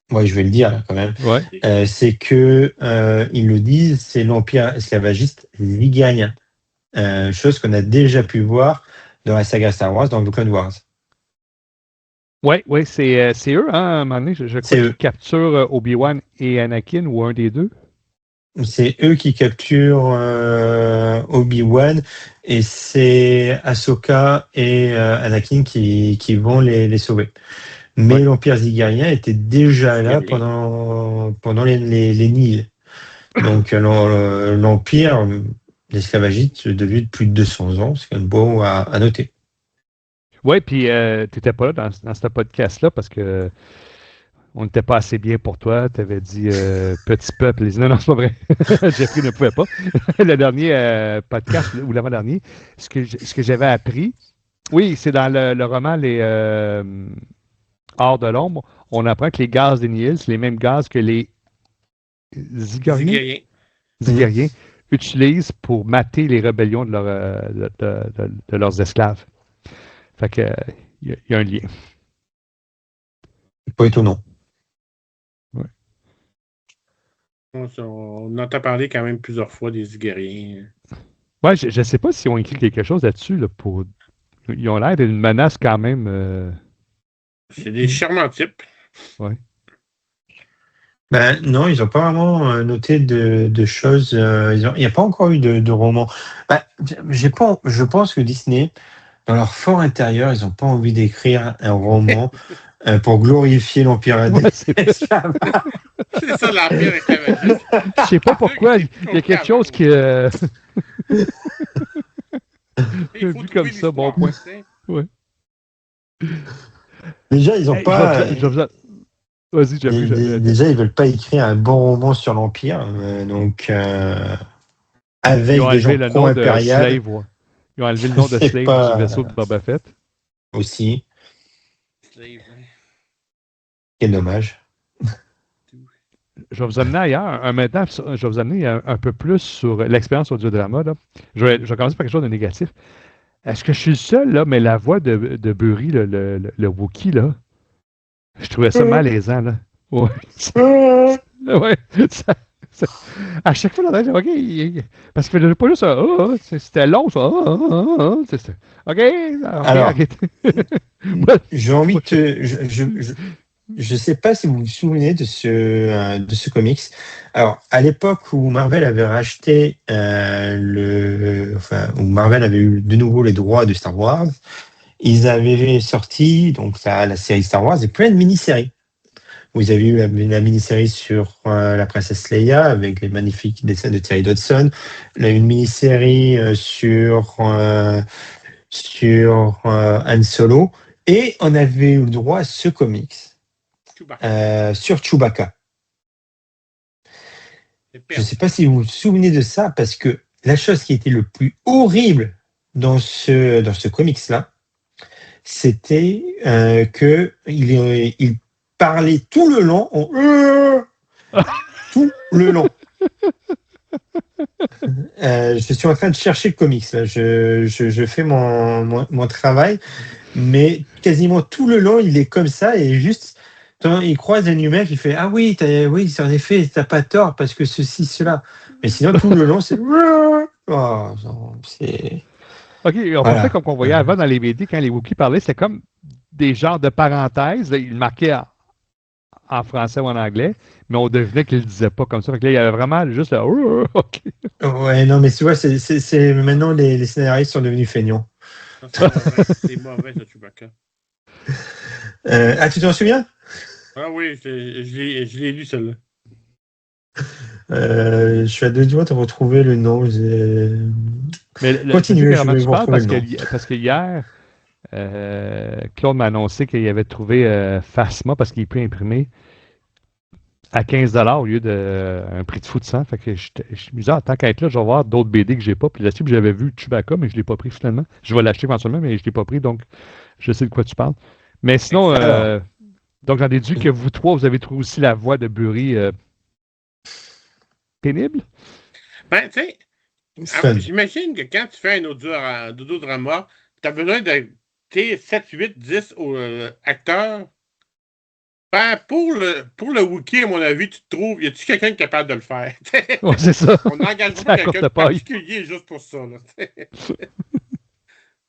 Ouais, je vais le dire là, quand même. Ouais. C'est que ils le disent, c'est l'empire esclavagiste ligérien. Chose qu'on a déjà pu voir de la saga Star Wars dans The Clone Wars. Oui, c'est eux, hein, à un moment donné, je crois qu'ils capturent Obi-Wan et Anakin, ou un des deux. C'est eux qui capturent Obi-Wan et c'est Ahsoka et Anakin qui vont les sauver. Mais l'Empire zigguérien était déjà là pendant les Nils. Donc l'Empire, l'esclavagiste, depuis plus de 200 ans, c'est quand même beau à noter. Oui, puis tu n'étais pas là dans ce podcast-là parce que on n'était pas assez bien pour toi. Tu avais dit petit peuple. Non, c'est pas vrai. Jeffrey ne pouvait pas. Le dernier podcast, ou l'avant-dernier, ce que j'avais appris, oui, c'est dans le roman Les Hors de l'ombre, on apprend que les gaz des Nihil, c'est les mêmes gaz que les Zigguériens utilisent pour mater les rébellions de leurs esclaves. Fait que il y a un lien. Pas étonnant. Ouais. On entend parler quand même plusieurs fois des Zigguériens. Ouais, je ne sais pas s'ils ont écrit quelque chose là-dessus. Là, ils ont l'air d'une menace quand même. C'est des charmants types. Ouais. Ben, non, ils n'ont pas vraiment noté de choses. Il n'y a pas encore eu de roman. Ben, je pense que Disney, dans leur fort intérieur, ils n'ont pas envie d'écrire un roman pour glorifier l'Empire esclavagiste. C'est ça, l'Empire esclavagiste. Je sais pas pourquoi. Il y a quelque chose qui. Il faut vu comme ça, bon point. Ouais. Déjà, ils n'ont pas. Vas-y, déjà, ils veulent pas écrire un bon roman sur l'Empire, donc avec des gens pro-impérial. Ils ont enlevé le nom de Slave du vaisseau de Boba Fett. Aussi. Slave. Quel dommage. Je vais vous amener ailleurs. Maintenant, je vais vous amener un peu plus sur l'expérience audiodrama. Là. Je vais commencer par quelque chose de négatif. Est-ce que je suis le seul, là, mais la voix de Burry, le Wookiee, là, je trouvais ça malaisant, là. Ouais. Ouais. À chaque fois, là, OK. Parce que pas juste ça. C'était long, ça. OK. Alors, j'ai envie de te. Je ne sais pas si vous vous souvenez de ce comics. Alors, à l'époque où Marvel avait racheté où Marvel avait eu de nouveau les droits de Star Wars, ils avaient sorti donc la série Star Wars et plein de mini-séries. Vous avez eu la mini-série sur la princesse Leia avec les magnifiques dessins de Terry Dodson, une mini-série sur Han Solo, et on avait eu le droit à ce comics sur Chewbacca. Je ne sais pas si vous vous souvenez de ça, parce que la chose qui était le plus horrible dans ce comics-là, c'était qu'il parlait tout le long tout le long. Je suis en train de chercher le comics là. Je fais mon travail, mais quasiment tout le long il est comme ça, et juste quand il croise un humain qui fait ah oui en effet t'as pas tort parce que ceci cela, mais sinon tout le long c'est c'est OK, on pensait comme on voyait avant dans les BD, quand les Wookiees parlaient, c'était comme des genres de parenthèses. Là, ils marquaient en français ou en anglais, mais on devinait qu'ils ne le disaient pas comme ça. Donc là, il y avait vraiment juste le OK. Ouais, non, mais tu vois, c'est maintenant les scénaristes sont devenus feignants. C'est mauvais, ce Chewbacca. Tu t'en souviens? Ah oui, je l'ai lu, celle-là. Je suis à deux doigts de retrouver le nom. Mais continuez, je vais vous retrouver le nom. Parce que hier, Claude m'a annoncé qu'il avait trouvé Phasma, parce qu'il peut imprimer à 15$ au lieu d'un prix de fou de sang. Fait que je me disais, tant qu'à être là, je vais voir d'autres BD que j'ai pas. Puis là-dessus, j'avais vu Chewbacca, mais je ne l'ai pas pris finalement. Je vais l'acheter éventuellement, mais je ne l'ai pas pris, donc je sais de quoi tu parles. Mais sinon, donc j'en déduis que vous trois, vous avez trouvé aussi la voix de Burry pénible? Ben, tu sais, j'imagine que quand tu fais un audiodrama, tu as besoin de 7, 8, 10 acteurs. Ben, pour le Wookiee, à mon avis, tu te trouves, y a-tu quelqu'un qui est capable de le faire? Ouais, c'est ça. On n'engage pas quelqu'un de particulier juste pour ça. Là,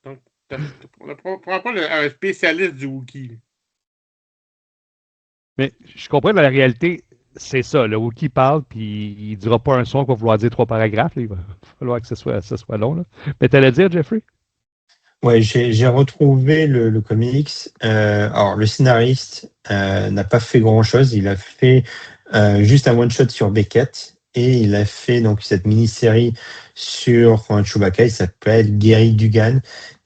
donc, On ne prend pas un spécialiste du Wookiee. Mais je comprends, dans la réalité, c'est ça. Le Wookiee parle, puis il ne dira pas un son qu'on va vouloir dire 3 paragraphes. Là. Il va falloir que ce soit long. Là. Mais tu allais dire, Jeffrey? Ouais, j'ai retrouvé le comics. Alors, le scénariste n'a pas fait grand-chose. Il a fait juste un one-shot sur Beckett et il a fait donc cette mini-série sur Chewbacca. Il s'appelle Gary Dugan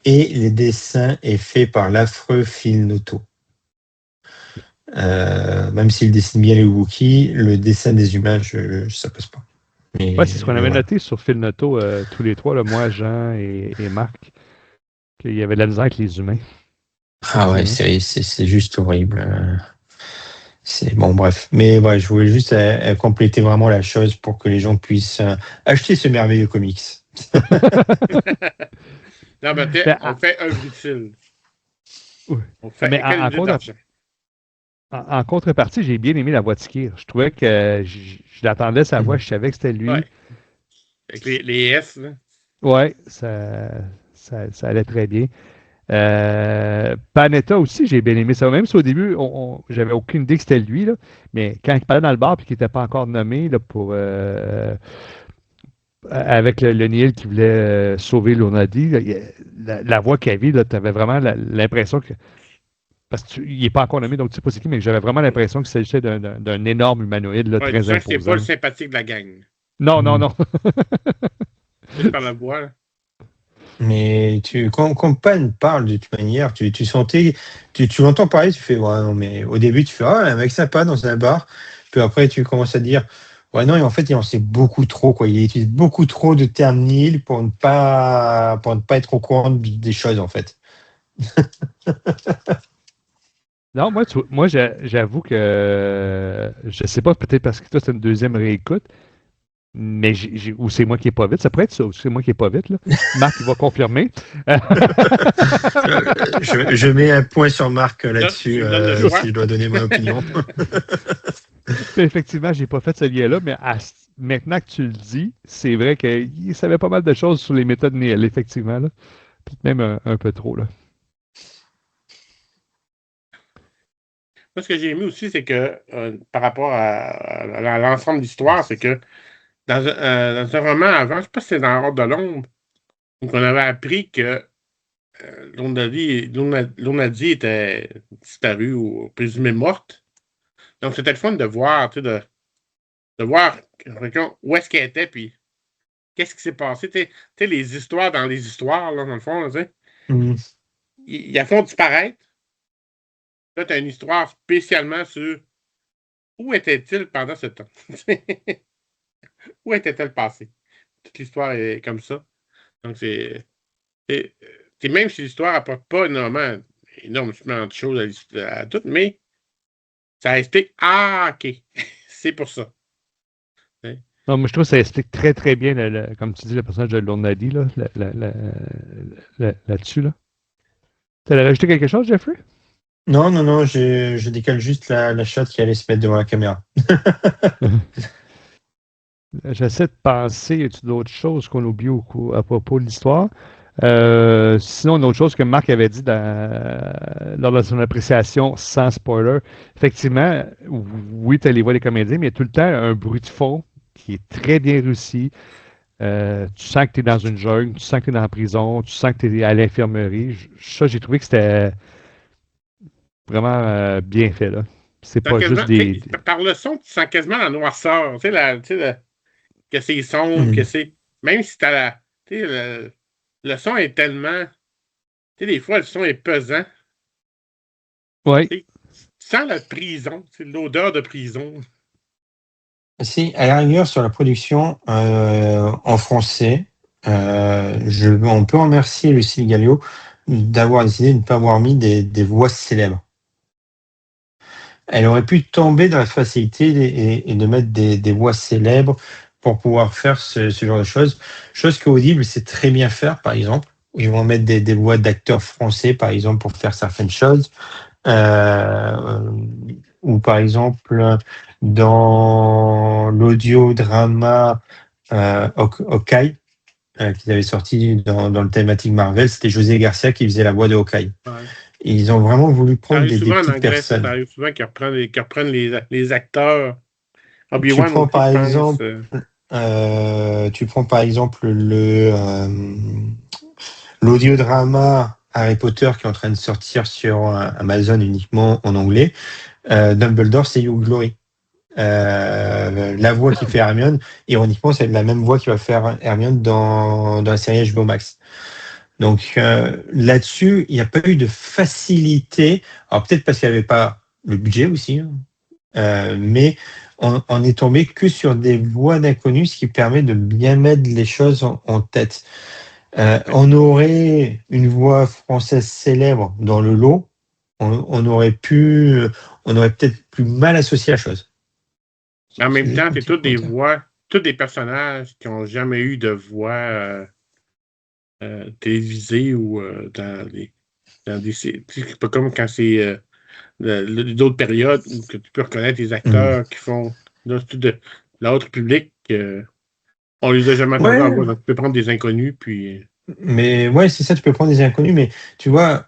et les dessins est fait par l'affreux Phil Noto. Même s'il dessine bien les Wookiees, le dessin des humains, ça passe pas. Oui, c'est ce qu'on avait noté sur Phil Noto, tous les trois, là, moi, Jean et Marc, qu'il y avait de la misère avec les humains. Ah ouais, c'est juste horrible. C'est bon, bref. Mais ouais, je voulais juste compléter vraiment la chose pour que les gens puissent acheter ce merveilleux comics. Non, mais on fait œuvre utile. On fait mais en contrepartie, j'ai bien aimé la voix de Skir. Je trouvais que je l'attendais sa voix, je savais que c'était lui. Ouais. Avec les S, là. Ouais, ça allait très bien. Panetta aussi, j'ai bien aimé ça. Même si au début, j'avais aucune idée que c'était lui, là, mais quand il parlait dans le bar et qu'il n'était pas encore nommé là, pour avec le Niel qui voulait sauver Lunadi, la voix qu'il avait, tu avais vraiment l'impression que. Parce qu'il n'est pas encore nommé, donc tu ne sais pas c'est qui, mais j'avais vraiment l'impression qu'il s'agissait d'un énorme humanoïde là, très imposant. C'est pas le sympathique de la gang. Non. Juste par la voix, là. Mais quand Pan parle de toute manière, tu sentais, tu l'entends parler, tu fais ouais, non, mais au début tu fais un mec sympa dans un bar, puis après tu commences à dire ouais non, et en fait il en sait beaucoup trop quoi, il utilise beaucoup trop de termes nils pour ne pas être au courant des choses en fait. Non, moi j'avoue que je sais pas, peut-être parce que toi c'est une deuxième réécoute, mais ou c'est moi qui n'ai pas vite. Ça pourrait être ça, ou c'est moi qui n'ai pas vite. Là. Marc, il va confirmer. je mets un point sur Marc là-dessus, si je dois donner mon opinion. Effectivement, je n'ai pas fait ce lien-là, mais maintenant que tu le dis, c'est vrai qu'il savait pas mal de choses sur les méthodes Néel, effectivement. Là. Peut-être même un peu trop. Là. Moi, ce que j'ai aimé aussi, c'est que par rapport à l'ensemble de l'histoire, c'est que dans un roman avant, je ne sais pas si c'est dans Hors de l'ombre, donc on avait appris que Lunadi était disparue ou présumée morte. Donc c'était le fun de voir, tu sais, de voir où est-ce qu'elle était, puis qu'est-ce qui s'est passé. Tu sais, les histoires dans les histoires, là, dans le fond, tu sais. Ils la font disparaître. Là, tu as une histoire spécialement sur où était-il pendant ce temps? Où était-elle passée? Toute l'histoire est comme ça. Donc, même si l'histoire n'apporte pas énormément de choses à tout, mais ça explique ok, c'est pour ça. Non, moi, je trouve que ça explique très, très bien, comme tu dis, le personnage de Lunadi là, là-dessus. Là. Tu allais rajouter quelque chose, Jeffrey? Non, je décale juste la shot qui allait se mettre devant la caméra. J'essaie de penser, y a-t-il d'autres choses qu'on oublie à propos de l'histoire? Sinon, une autre chose que Marc avait dit lors de son appréciation sans spoiler, effectivement, oui, tu as les voix des comédiens, mais il y a tout le temps un bruit de fond qui est très bien réussi. Tu sens que tu es dans une jungle, tu sens que tu es dans la prison, tu sens que tu es à l'infirmerie. Ça, j'ai trouvé que c'était vraiment bien fait. Là. C'est pas juste des. Par le son, tu sens quasiment la noirceur. Tu sais, que c'est sombre, que c'est. Même si tu as le son est tellement. Tu sais, des fois, le son est pesant. Oui. Tu sens la prison, c'est l'odeur de prison. Si, à la rigueur, sur la production en français, on peut remercier Lucille Gallio d'avoir décidé de ne pas avoir mis des voix célèbres. Elle aurait pu tomber dans la facilité et de mettre des voix célèbres pour pouvoir faire ce genre de choses. Chose qu'Audible sait très bien faire, par exemple. Ils vont mettre des voix d'acteurs français, par exemple, pour faire certaines choses. Ou par exemple, dans l'audio-drama Okai, qu'ils avaient sorti dans le thématique Marvel. C'était José Garcia qui faisait la voix de Hawkeye. Ouais. Et ils ont vraiment voulu Ça prendre arrive des souvent en petites anglais, personnes. ça arrive souvent qu'ils reprennent les acteurs. Tu Obi-Wan prends aussi, par je pense. exemple, l'audiodrama Harry Potter qui est en train de sortir sur Amazon uniquement en anglais. Dumbledore, c'est Hugh Laurie. La voix qui fait Hermione, ironiquement, c'est la même voix qui va faire Hermione dans la série HBO Max. Donc là-dessus, il n'y a pas eu de facilité. Alors peut-être parce qu'il n'y avait pas le budget aussi, hein. Mais on est tombé que sur des voix d'inconnus, ce qui permet de bien mettre les choses en tête. On aurait une voix française célèbre dans le lot, on aurait peut-être plus mal associé la chose. Mais en même C'est temps, juste un c'est petit toutes des commentaire. voix, tous des personnages qui n'ont jamais eu de voix télévisée ou dans des. C'est pas comme quand c'est d'autres périodes où que tu peux reconnaître des acteurs qui font de l'autre public. On les a jamais entendus en Ouais, voix. Donc, tu peux prendre des inconnus, puis. mais ouais, c'est ça, tu peux prendre des inconnus, mais tu vois,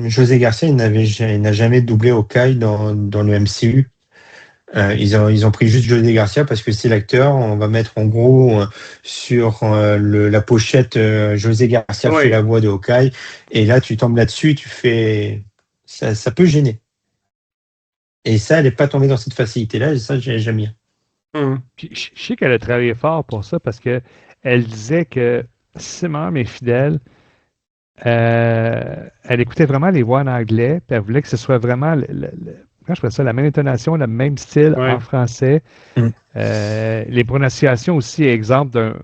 José Garcia, il n'a jamais doublé Hawkeye dans le MCU. Ils ont pris juste José Garcia parce que c'est l'acteur. On va mettre en gros sur la pochette José Garcia fait Oui. la voix de Hawkeye. Et là, tu tombes là-dessus, tu fais. Ça peut gêner. Et ça, elle n'est pas tombée dans cette facilité-là. Et ça, j'aime bien. Puis, je sais qu'elle a travaillé fort pour ça parce que elle disait que si ma mère est fidèle, elle écoutait vraiment les voix en anglais, puis elle voulait que ce soit vraiment comment je pourrais ça, la même intonation, le même style Ouais. en français. Mm. Les prononciations aussi, exemple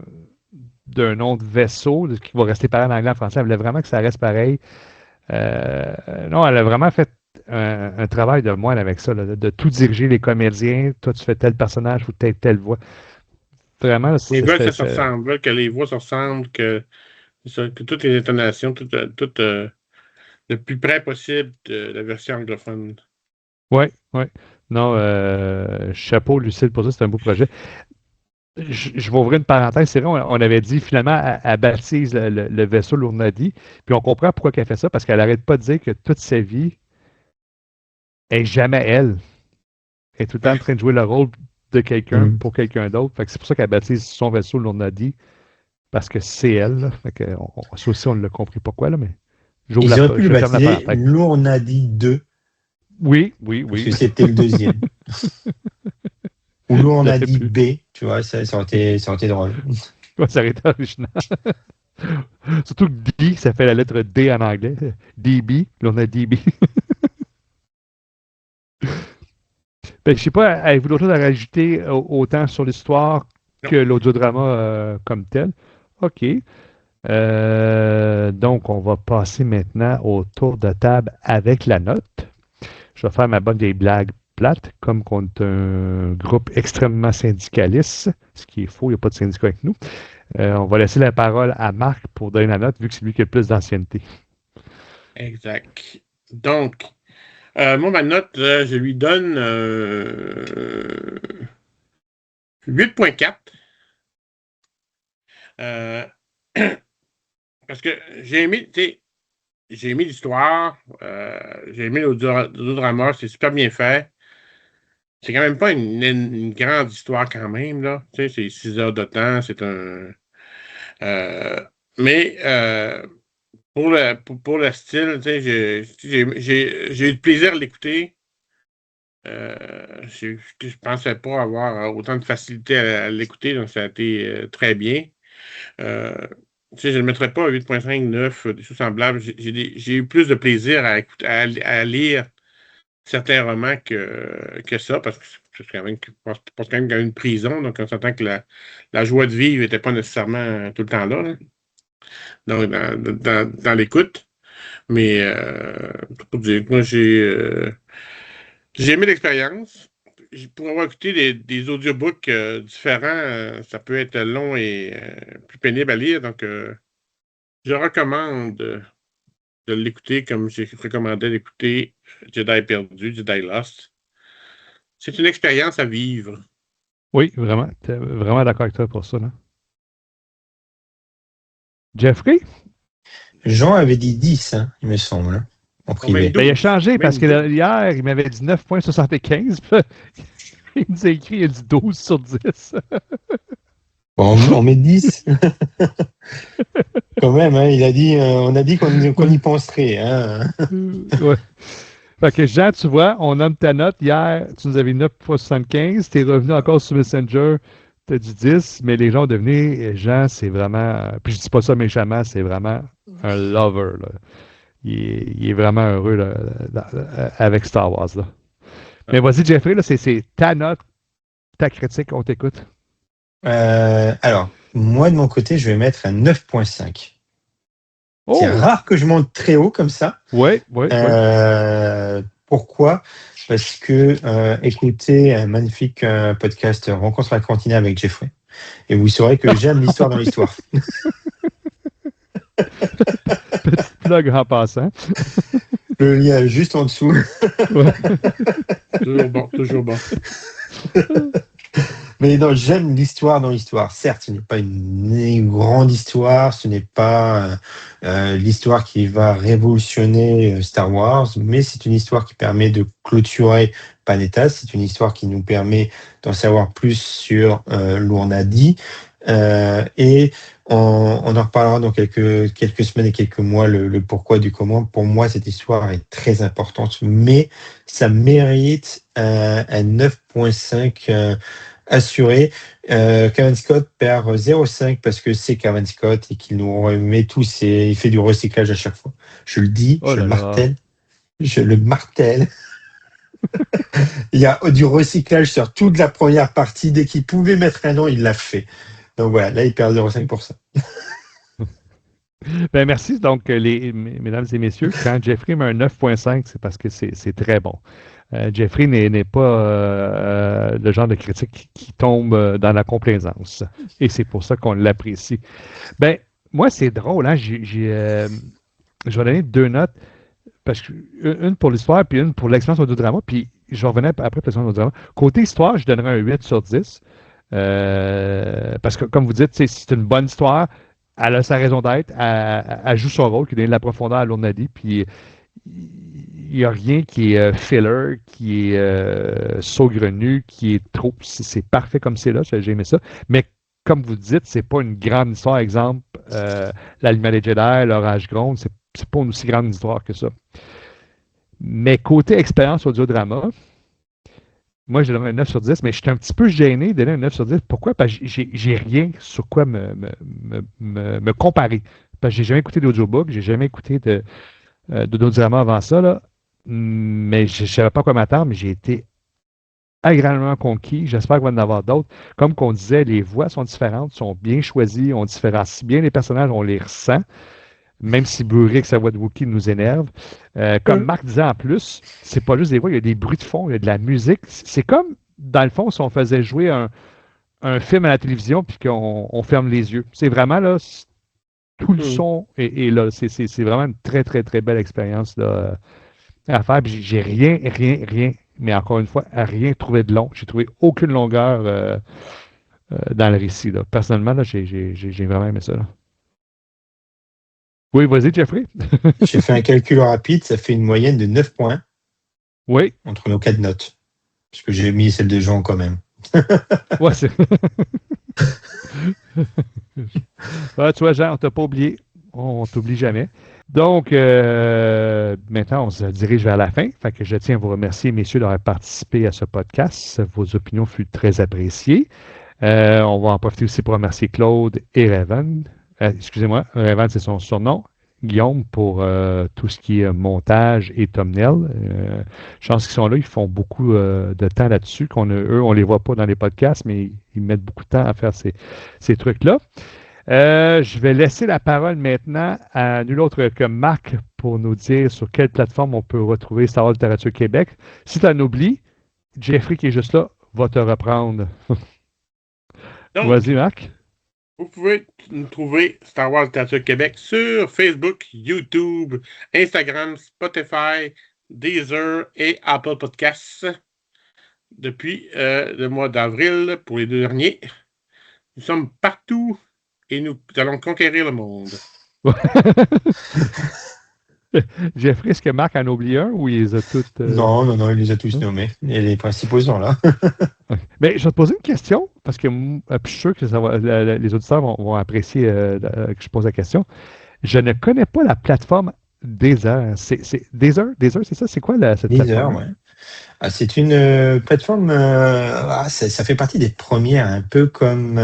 d'un nom de vaisseau qui va rester pareil en anglais en français. Elle voulait vraiment que ça reste pareil. Non, elle a vraiment fait un travail de moine avec ça, là, de tout diriger les comédiens. Toi, tu fais tel personnage ou telle voix. Vraiment, là, Ils veulent que ça se c'était. ressemble, ils veulent que les voix se ressemblent, que toutes les intonations, tout le plus près possible de la version anglophone. Oui, oui. Non, chapeau, Lucille, pour ça, c'est un beau projet. Je vais ouvrir une parenthèse. C'est vrai, on avait dit finalement, elle baptise le vaisseau Lournadi. Puis on comprend pourquoi elle fait ça, parce qu'elle n'arrête pas de dire que toute sa vie, elle n'est jamais elle. Elle est tout le temps en Ouais. train de jouer le rôle de quelqu'un Mm. pour quelqu'un d'autre. Fait que c'est pour ça qu'elle baptise son vaisseau Lournadi, parce que c'est elle. Là. Fait que ça aussi, on l'a compris pourquoi, là, mais Ils auraient pu le je ferme la baptiser parenthèse. Lournadi 2, Oui, oui, parce oui. que c'était le deuxième. Ou Tout à fait Lournadi plus. B, tu vois, ça aurait été drôle. Ouais, ça aurait été original. Surtout que D, ça fait la lettre D en anglais. DB, là on a DB. Ben, je sais pas, avez-vous d'autres choses à rajouter autant sur l'histoire Non. que l'audiodrama comme tel? OK. Donc, on va passer maintenant au tour de table avec la note. Je vais faire ma bonne des blagues plates, comme qu'on est un groupe extrêmement syndicaliste, ce qui est faux, il n'y a pas de syndicat avec nous. On va laisser la parole à Marc pour donner la note, vu que c'est lui qui a le plus d'ancienneté. Exact. Donc, moi, ma note, je lui donne 8,4. Euh, parce que j'ai aimé l'histoire, j'ai aimé l'audio-drama, c'est super bien fait. C'est quand même pas une grande histoire quand même, là. Tu sais, c'est 6 heures de temps, c'est un. euh, mais pour le style, tu sais, j'ai eu du plaisir à l'écouter. Je pensais pas avoir autant de facilité à l'écouter, donc ça a été très bien. Euh, Tu sais, je ne le mettrais pas à 8,5, 9, des choses semblables. J'ai eu plus de plaisir à lire certains romans que ça, parce que c'est quand même, je pense quand même qu'il y a une prison, donc on s'entend que la joie de vivre n'était pas nécessairement tout le temps là, donc dans l'écoute. Mais pour dire, moi, j'ai aimé l'expérience. Pour avoir écouté des audiobooks différents, ça peut être long et plus pénible à lire, donc je recommande de l'écouter comme j'ai recommandé d'écouter Jedi Perdu, Jedi Lost. C'est une expérience à vivre. Oui, vraiment. Vraiment d'accord avec toi pour ça. Là. Jeffrey? Jean avait dit 10, hein, il me semble, hein, en privé. même Ben, il a changé parce que Même hier, il m'avait dit 9,75. Il nous a écrit, il a dit 12 sur 10. Bon, on met 10. Quand même, hein, on a dit qu'on y penserait. Hein. Ouais. Fait que Jean, tu vois, on nomme ta note. Hier, tu nous avais 9,75. Tu es revenu encore sur Messenger. Tu as dit 10, mais les gens ont devenu, Jean, c'est vraiment, puis je dis pas ça méchamment, c'est vraiment un lover. Là. Il est vraiment heureux là, avec Star Wars. Là. Mais vas-y, Jeffrey, là, c'est ta note, ta critique, on t'écoute. Alors, moi, de mon côté, je vais mettre un 9,5. Oh! C'est rare que je monte très haut comme ça. Oui. Pourquoi? Parce que écoutez un magnifique podcast Rencontre à la cantina avec Jeffrey. Et vous saurez que j'aime l'histoire dans l'histoire. Petite plug en passant. Le lien est juste en dessous. Ouais. toujours bon. Mais non, j'aime l'histoire dans l'histoire. Certes, ce n'est pas une grande histoire, ce n'est pas l'histoire qui va révolutionner Star Wars, mais c'est une histoire qui permet de clôturer Panetas. C'est une histoire qui nous permet d'en savoir plus sur l'Ourna-Di. Et on en reparlera dans quelques semaines et quelques mois, le pourquoi du comment. Pour moi, cette histoire est très importante, mais ça mérite un 9,5 assuré. Cavan Scott perd 0,5 parce que c'est Cavan Scott et qu'il nous remet tous et il fait du recyclage à chaque fois. Je le dis, je le martèle. Il y a du recyclage sur toute la première partie. Dès qu'il pouvait mettre un nom, il l'a fait. Donc voilà, là, il perd 0,5 pour ça. Ben merci. Donc, mesdames et messieurs, quand Jeffrey met un 9,5, c'est parce que c'est très bon. Jeffrey n'est pas le genre de critique qui tombe dans la complaisance. Et c'est pour ça qu'on l'apprécie. Ben, moi, c'est drôle. Hein? Je vais donner 2 notes. Parce que, une pour l'histoire, puis une pour l'expérience audiodrama. Puis je revenais après pour l'expérience audiodrama. Côté histoire, je donnerais un 8 sur 10. Parce que, comme vous dites, c'est une bonne histoire. Elle a sa raison d'être. Elle joue son rôle, qui donne de la profondeur à l'Ourna-Di. Puis il n'y a rien qui est filler, qui est saugrenu, qui est trop. C'est parfait comme c'est là. J'ai aimé ça. Mais comme vous dites, c'est pas une grande histoire. Exemple, l'Aliment des Jedi, l'Orage Gronde, c'est pas une aussi grande histoire que ça. Mais côté expérience audio-drama, moi, j'ai donné un 9 sur 10, mais je suis un petit peu gêné de donner un 9 sur 10. Pourquoi? Parce que j'ai rien sur quoi me comparer. Parce que j'ai jamais écouté d'audiobook, j'ai jamais écouté d'audiodrama avant ça, là. Mais je ne savais pas quoi m'attendre, mais j'ai été agréablement conquis. J'espère qu'il va y en avoir d'autres. Comme qu'on disait, les voix sont différentes, sont bien choisies, on différencie bien les personnages, on les ressent. Même si Burrick, sa voix de Wookiee, nous énerve. Comme Marc disait en plus, c'est pas juste des voix, il y a des bruits de fond, il y a de la musique. C'est comme, dans le fond, si on faisait jouer un film à la télévision puis qu'on ferme les yeux. C'est vraiment là, tout le son est là. C'est vraiment une très, très, très belle expérience là, à faire. Puis j'ai rien, mais encore une fois, rien trouvé de long. J'ai trouvé aucune longueur dans le récit. Là. Personnellement, là, j'ai vraiment aimé ça. Là. Oui, vas-y, Jeffrey. J'ai fait un calcul rapide, ça fait une moyenne de 9 points. Oui. Entre nos 4 notes. Parce que j'ai mis celle de Jean quand même. Ouais, c'est. Tu vois, Jean, on t'a pas oublié. On t'oublie jamais. Donc, maintenant, on se dirige vers la fin. Fait que je tiens à vous remercier, messieurs, d'avoir participé à ce podcast. Vos opinions furent très appréciées. On va en profiter aussi pour remercier Claude et Raven. Excusez-moi, Raven, c'est son surnom. Guillaume pour tout ce qui est montage et thumbnail. Je pense qu'ils sont là, ils font beaucoup de temps là-dessus. Eux, on ne les voit pas dans les podcasts, mais ils mettent beaucoup de temps à faire ces trucs-là. Je vais laisser la parole maintenant à nul autre que Marc pour nous dire sur quelle plateforme on peut retrouver Star Wars Littérature Québec. Si tu en oublies, Jeffrey qui est juste là va te reprendre. Donc, vas-y, Marc. Vous pouvez nous trouver Star Wars Littérature Québec sur Facebook, YouTube, Instagram, Spotify, Deezer et Apple Podcasts depuis le mois d'avril pour les 2 derniers. Nous sommes partout et nous allons conquérir le monde. Jeffrey, est-ce que Marc en a oublié un ou il les a toutes... Non, il les a tous nommés. Et les principaux sont là. Mais je vais te poser une question, parce que puis je suis sûr que les auditeurs vont apprécier que je pose la question. Je ne connais pas la plateforme Deezer. C'est Deezer, c'est ça? C'est quoi cette plateforme? Ouais. Ah, c'est une plateforme, ça fait partie des premières, un peu comme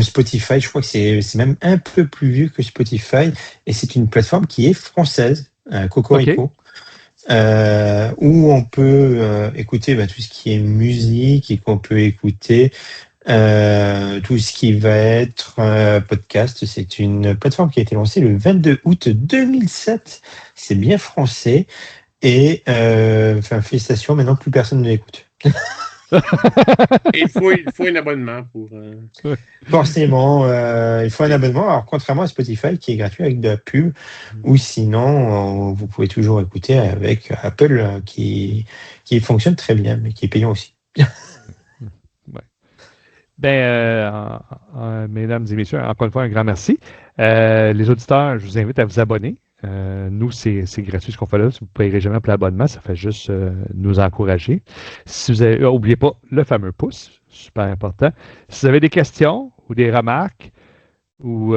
Spotify. Je crois que c'est même un peu plus vieux que Spotify. Et c'est une plateforme qui est française, Cocorico, où on peut écouter tout ce qui est musique et qu'on peut écouter tout ce qui va être podcast. C'est une plateforme qui a été lancée le 22 août 2007. C'est bien français. Et félicitations, maintenant plus personne ne l'écoute. Il faut un abonnement pour... Forcément, il faut un abonnement. Alors, contrairement à Spotify qui est gratuit avec de la pub, ou sinon, vous pouvez toujours écouter avec Apple qui fonctionne très bien, mais qui est payant aussi. Mesdames et messieurs, encore une fois, un grand merci. Les auditeurs, je vous invite à vous abonner. Nous, c'est gratuit ce qu'on fait là. Vous ne payerez jamais pour l'abonnement, ça fait juste nous encourager. Si vous avez, n'oubliez pas le fameux pouce, super important. Si vous avez des questions ou des remarques ou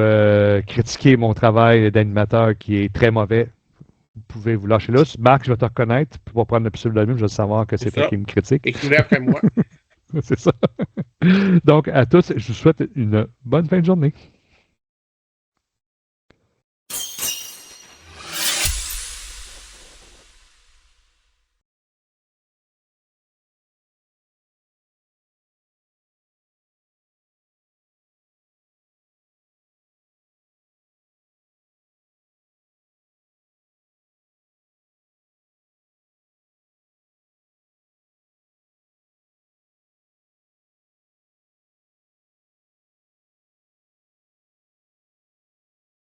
critiquer mon travail d'animateur qui est très mauvais, vous pouvez vous lâcher là. Marc, je vais te reconnaître pour prendre le pseudonyme, je vais savoir que c'est toi qui me critique. Écrivez après moi. C'est ça. Donc, à tous, je vous souhaite une bonne fin de journée.